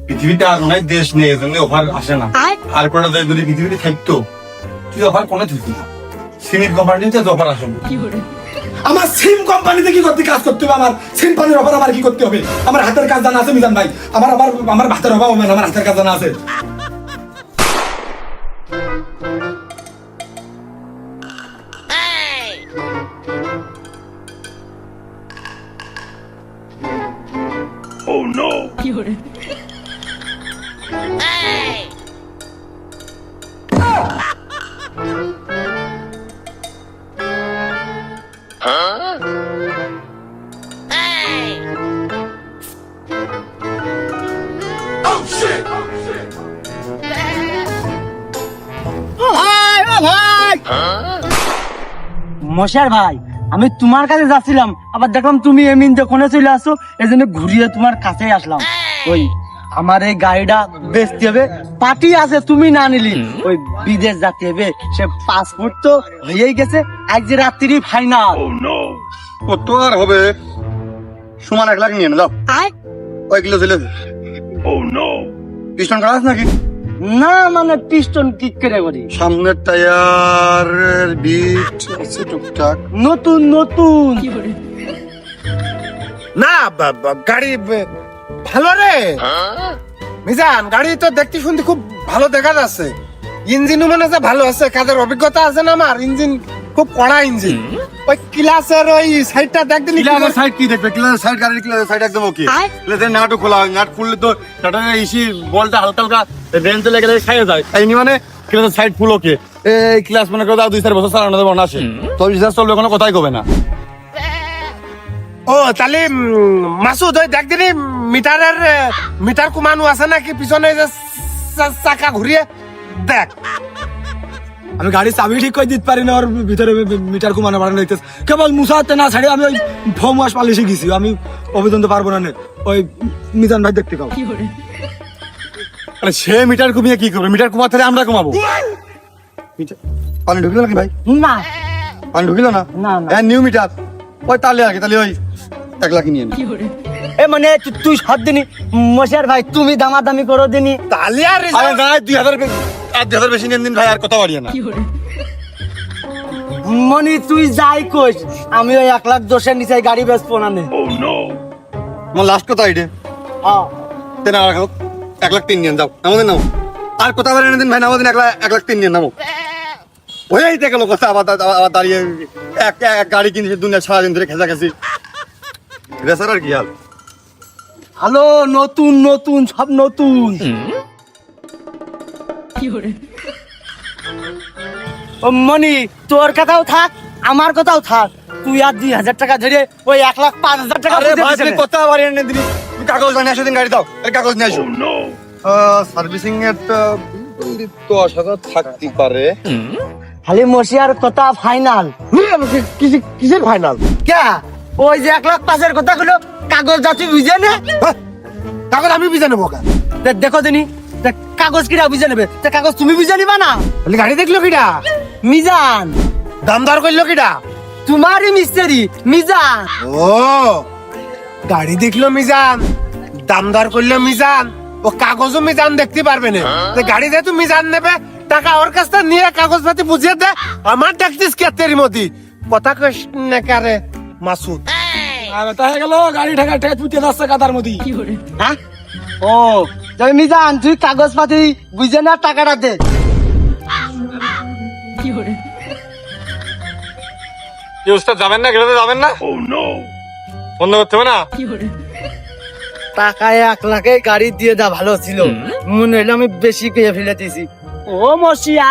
পৃথিবীতে আর অনেক দেশ নেই, এজন্য অফার আসে না। আর কোনটা দেশ যদি পৃথিবীতে থাকতো, তুই অফার কোনে থাকতি না। সিমেন্ট কোম্পানিতে অফার আসে না। আমার সিম কোম্পানিতে কি করতে কাজ করতে হবে, আমার সিম পানির অফার আমার কি করতে হবে? আমার হাতের কাজ জানা আছে মিজান ভাই, আমার ভাতের অভাব হবে না, আমার হাতের কাজ জানা আছে। মশার ভাই, আমি তোমার কাছে যাচ্ছিলাম, আবার দেখলাম তুমি এমনি কোনে চলে আসছো, এই জন্য ঘুরিয়ে তোমার কাছে আসলাম। ওই আমার এই গাড়িটা বেচতে হবে, পার্টি আছে তুমি না নিলি, ওই বিদেশ যেতে হবে, সে পাসপোর্ট তো হয়েই গেছে, আজ যে রাত্রি ফাইনাল। কত আর হবে, সমান 1 লাখ নিয়ে যাও। কয় কিলো ছিল? পিস্টন করা আছে নাকি? না মানে পিস্টন কিক করে করি, সামনের টায়ারের বিট আছে টুকটাক। নতুন নতুন। না গাড়ি ভালো রে মিজান, গাড়ি তো দেখতে শুনতে খুব ভালো দেখা যাচ্ছে। ইঞ্জিনও মনে হচ্ছে ভালো আছে, কাজের অভিজ্ঞতা আছে না আমার। ইঞ্জিন খুব কড়া ইঞ্জিন। ওই ক্লাসের ওই সাইডটা দেখদিন। ক্লাসের সাইড কি দেখবে? ক্লাসের সাইড, গাড়ির ক্লাসের সাইড একদম ওকে। ক্লাসের নাটও খোলা হয়, নাট খুললে তো টাটার ইসি বলটা হালকা হালকা রেঞ্জে লেগে খাইয়ে যায়। এই নি মানে ক্লাসের সাইড ফুল ওকে। এই ক্লাস মনে করে দাও 2-4 বছর চালানো যাবে না, আসে তো রিসার্চ চলবে, কোনো কথাই কবে না। ও তাহলে মাসুদ ওই দেখ দিনি মিটার কমানো আছে নাকি পিছনে, যে চাকা ঘুরিয়ে দেখ। আমি গাড়ির চাবি ঠিক করে দিতে পারি না, ওর ভিতরে মিটার কমানো বাড়ানো হইতেছে। কেবল মুসাতে না ছাড়ে আমি ওই ফোম ওয়াশ পালিশে গেছি, আমি অভিযান পারবো না। ওই মিজান ভাই দেখতে পাবো। আরে সে মিটার কমিয়ে কি করবে? মিটার কমাতে হলে আমরা কমাবো। পানি ঢুকিল নাকি ভাই? না পানি ঢুকিল না? না, না। হ্যাঁ নিউ মিটার ওই তাহলে আর কি, তাহলে ওই 1 লাখ নিয়ে নে। এ মানে তুই সব দিনই মশার ভাই, তুমি দামাদামি করো দিনই। তাহলে আর আরে না 2000 বেশি নিয়ে দিন ভাই, আর কথা বাড়িয়ে না। মনি তুই যাই কইস, আমি ওই 1 লাখ 10-এর নিচে গাড়ি বেচবো না নে। আমার লাস্ট কথা আইডে হ্যাঁ। তেনা 1 লাখ 3 নিয়ে যাও, আমাদের নাও। আর কথা বাড়িয়ে দিন ভাই, আমাদের 1 লাখ 3 নিয়ে নামো। ওই দেখে লোক কথা আবার দাঁড়িয়ে এক গাড়ি কিনেছে, দুনিয়া সারাদিন ধরে খেঁচাখেঁচি। রেসার আর কি হাল? হ্যালো, নতুন নতুন সব নতুন। ও মনি, তোর কথাও থাক আমার কথাও থাক, তুই আর 2,000 টাকা ধরে ওই 1,05,000 টাকা আরে বুঝে ভাই দিছে তুমি নে। কথা বাড়িয়ে এনে দিবি, তুমি কাগজ নিয়ে আসো, দিন গাড়ি দাও, এর কাগজ নিয়ে আসো। সার্ভিসিং এর 10,000 থাকতে পারে। খালি মশিয়ার কথা ফাইনাল। কিসের ফাইনাল? কে ওই যে 1,05,000 কথা গুলো কাগজ যাচ্ছি বুঝে নে। কাগজ আমি বুঝে নেবো। দেখো দিনি কাগজ কিরা বুঝে নেবে, কাগজ তুমি বুঝে নিবা না? বলে গাড়ি দেখলো কিটা? মিজান। দাম দর করলো কিটা? তোমারই মিস্ত্রি মিজান। ও গাড়ি দেখলো মিজান, দাম দর করলো মিজান, ও কাগজও মিজান দেখতে পারবে না। গাড়ি যেহেতু মিজান নেবে, টাকা ওর কাছ থেকে নিয়ে কাগজ পাতি বুঝিয়ে দে। আমার ডাকতিস কে তেরি মতি কথা কইস না কারে মাসুদ। তাই গেল গাড়ি ঠেকা ঠেকা পুঁতে যাচ্ছে কাদার মধ্যে। হ্যাঁ ও তবে মিজান তুই কাগজ পাতি বুঝে না, টাকাটা দে। যাবেন না, গেলে যাবেন না, বন্ধ করতে হবে না। টাকায় 1 লাখে গাড়ি দিয়ে দা ভালো ছিল, মনে হইলো আমি বেশি পেয়ে ফেলে দিয়েছি। ও মশিয়া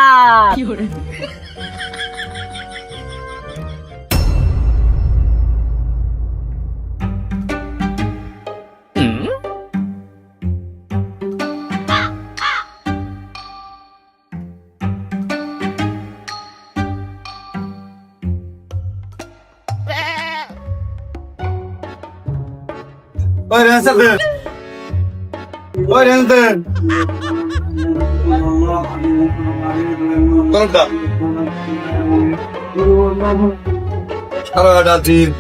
ওই রেঞ্জার দে, ওই রেঞ্জ দে কোনটা সারা দিন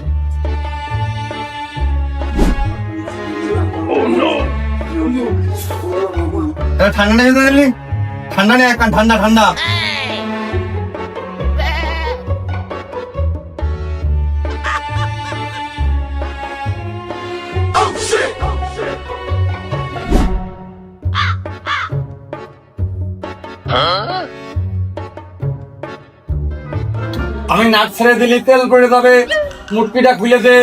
ঠান্ডা নেই, ঠান্ডা নেই, ঠান্ডা ঠান্ডা আমি নাক ছেড়ে দিলি তেল পড়ে যাবে, মুটকিটা খুলে দে।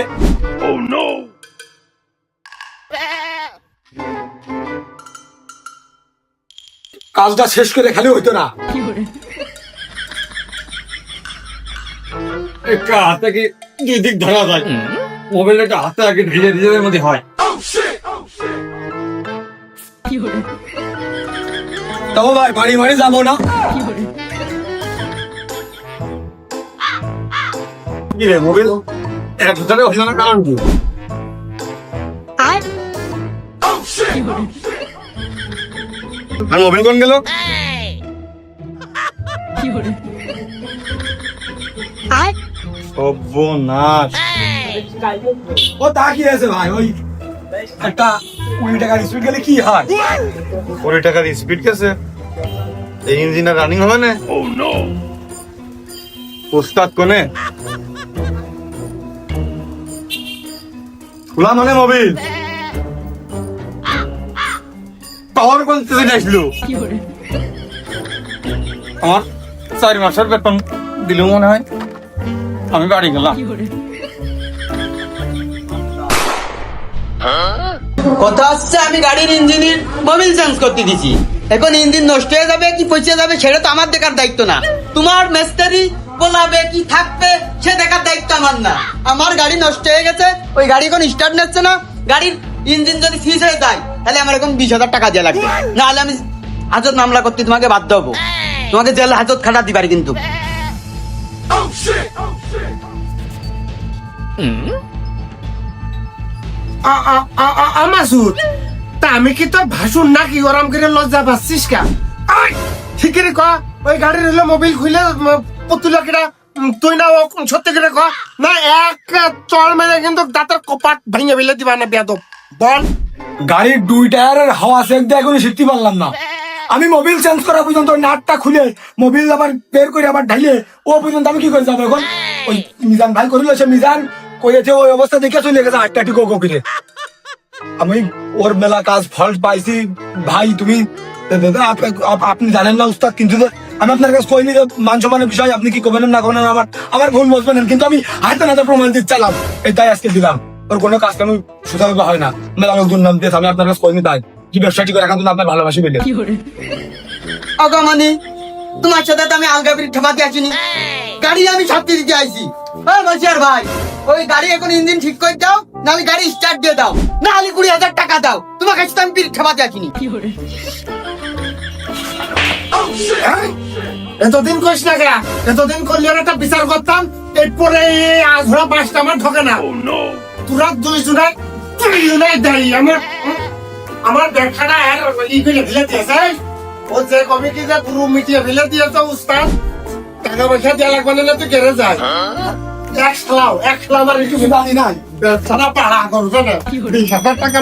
কাজটা শেষ করে খালি হইতো না। একটা হাতে কি দুই দিক ধরা যায়, মোবাইলটা হাতে আগে ঢিলে ঢিলের মধ্যে হয়। তবে ভাই বাড়ি বাড়ি যাবো না। কি রে মোবাইল এক ধরে হইল না, কারণ কি? আর মোবাইল কোন গেল? সর্বনাশ। ও তা কি আছে ভাই, ওই একটা 20 টাকার স্পিড গেলে কি হয়? 20 টাকার স্পিড গেছে, এই ইঞ্জিনটা রানিং হবে না? ওস্তাদ কোনে খোলা মানে মোবাইল পাওয়ার কোন থেকে আসলো? আমার 4 মাসের বেতন দিল মনে হয়, আমি বাড়ি গেলাম। কথা হচ্ছে আমি গাড়ির ইঞ্জিনের মোবিল চেঞ্জ করতে দিছি, এখন ইঞ্জিন নষ্ট হয়ে যাবে কি পচে যাবে সেটা তো আমার দেখার দায়িত্ব না। তোমার মিস্ত্রি বলাবে কি থাকবে সে দেখার দায়িত্ব আমার না। আমার গাড়ি নষ্ট হয়ে গেছে, ওই গাড়ি এখন স্টার্ট নিচ্ছে না, গাড়ির ইঞ্জিন যদি ফিজ হয়ে যায় তাহলে আমার এখন 20,000 টাকা দেওয়া লাগবে, নাহলে আমি হাজত মামলা করতে তোমাকে বাধ্য হবো, তোমাকে জেল হাজত খাটা দিবার কিন্তু। আমাসুর তা আমি কি তোর ভাসুর নাকি ওরাম করে লজ্জা পাচ্ছিস কা? ঠিক রে ক, ওই গাড়ির হলো মোবিল খুলে পুতুল কিনা তুই না সত্যি করে ক না, এক চড় মেরে কিন্তু দাঁতের কপাট ভেঙে ফেলে দিবা না বেয়াদব, বল। গাড়ির 2 টায়ারের হাওয়া চেক দিয়ে এখনো শিখতে পারলাম না। আমি মোবিল চেঞ্জ করা পর্যন্ত নাটটা খুলে মোবিল আবার বের করে আবার ঢাইলে ও পর্যন্ত আমি কি করে যাবো এখন? ওই মিজান ভাই করিল, সে মিজান কইছে ওই অবস্থা দেখে চলে গেছে আটটা গো করে। আমি ওর মেলা কাজ ফল্ট পাইছি ভাই, তুমি আপনি জানেন না উস্তাদ, কিন্তু আমি আপনার কাছে কইনি যে মান সম্মানের বিষয় আপনি কি করবেন না করবেন, আমার ভুল বুঝবেন, কিন্তু আমি হাতে নাতে প্রমাণ দিচ্ছিলাম, এটাই আজকে দিলাম। ওর কোনো কাজ আমি সুতাভাবে হয় না, মেলা লোকজন নাম দিয়েছে, আমি আপনার কাছে কইনি তাই কি ব্যবসাটি করে এখন আপনার ভালোবাসি পেলে। অগমানি তোমার সাথে তো আমি আলগা বিড়ি ঠেপাতে আসিনি, গাড়ি আমি ছাড়তে দিতে আইছি। বলছিয়ার ভাই ওই গাড়ি এখন ইঞ্জিন ঠিক করে দাও, নাহলে গাড়ি স্টার্ট দিয়ে দাও, নাহলে 20,000 টাকা দাও, তোমার কাছে তো আমি বিড়ি ঠেপাতে আসিনি। এতদিন কইস না গা, এতদিন করলে একটা বিচার করতাম, এরপরে এই আধরা বাসটা আমার ঢোকে না। তোরা দুইজনে দেয় আমার ব্যাখ্যাটা আর ই করে ফেলে দিয়েছে। ও যে কমিটি যে পুরো মিটিয়ে ফেলে দিয়েছে উস্তাদ, টাকা পয়সা দেওয়া লাগবে না, তুই কেড়ে যায় এক সালাও আমার একটু জানি নাই, সারা পাড়া করবে না 20,000 টাকা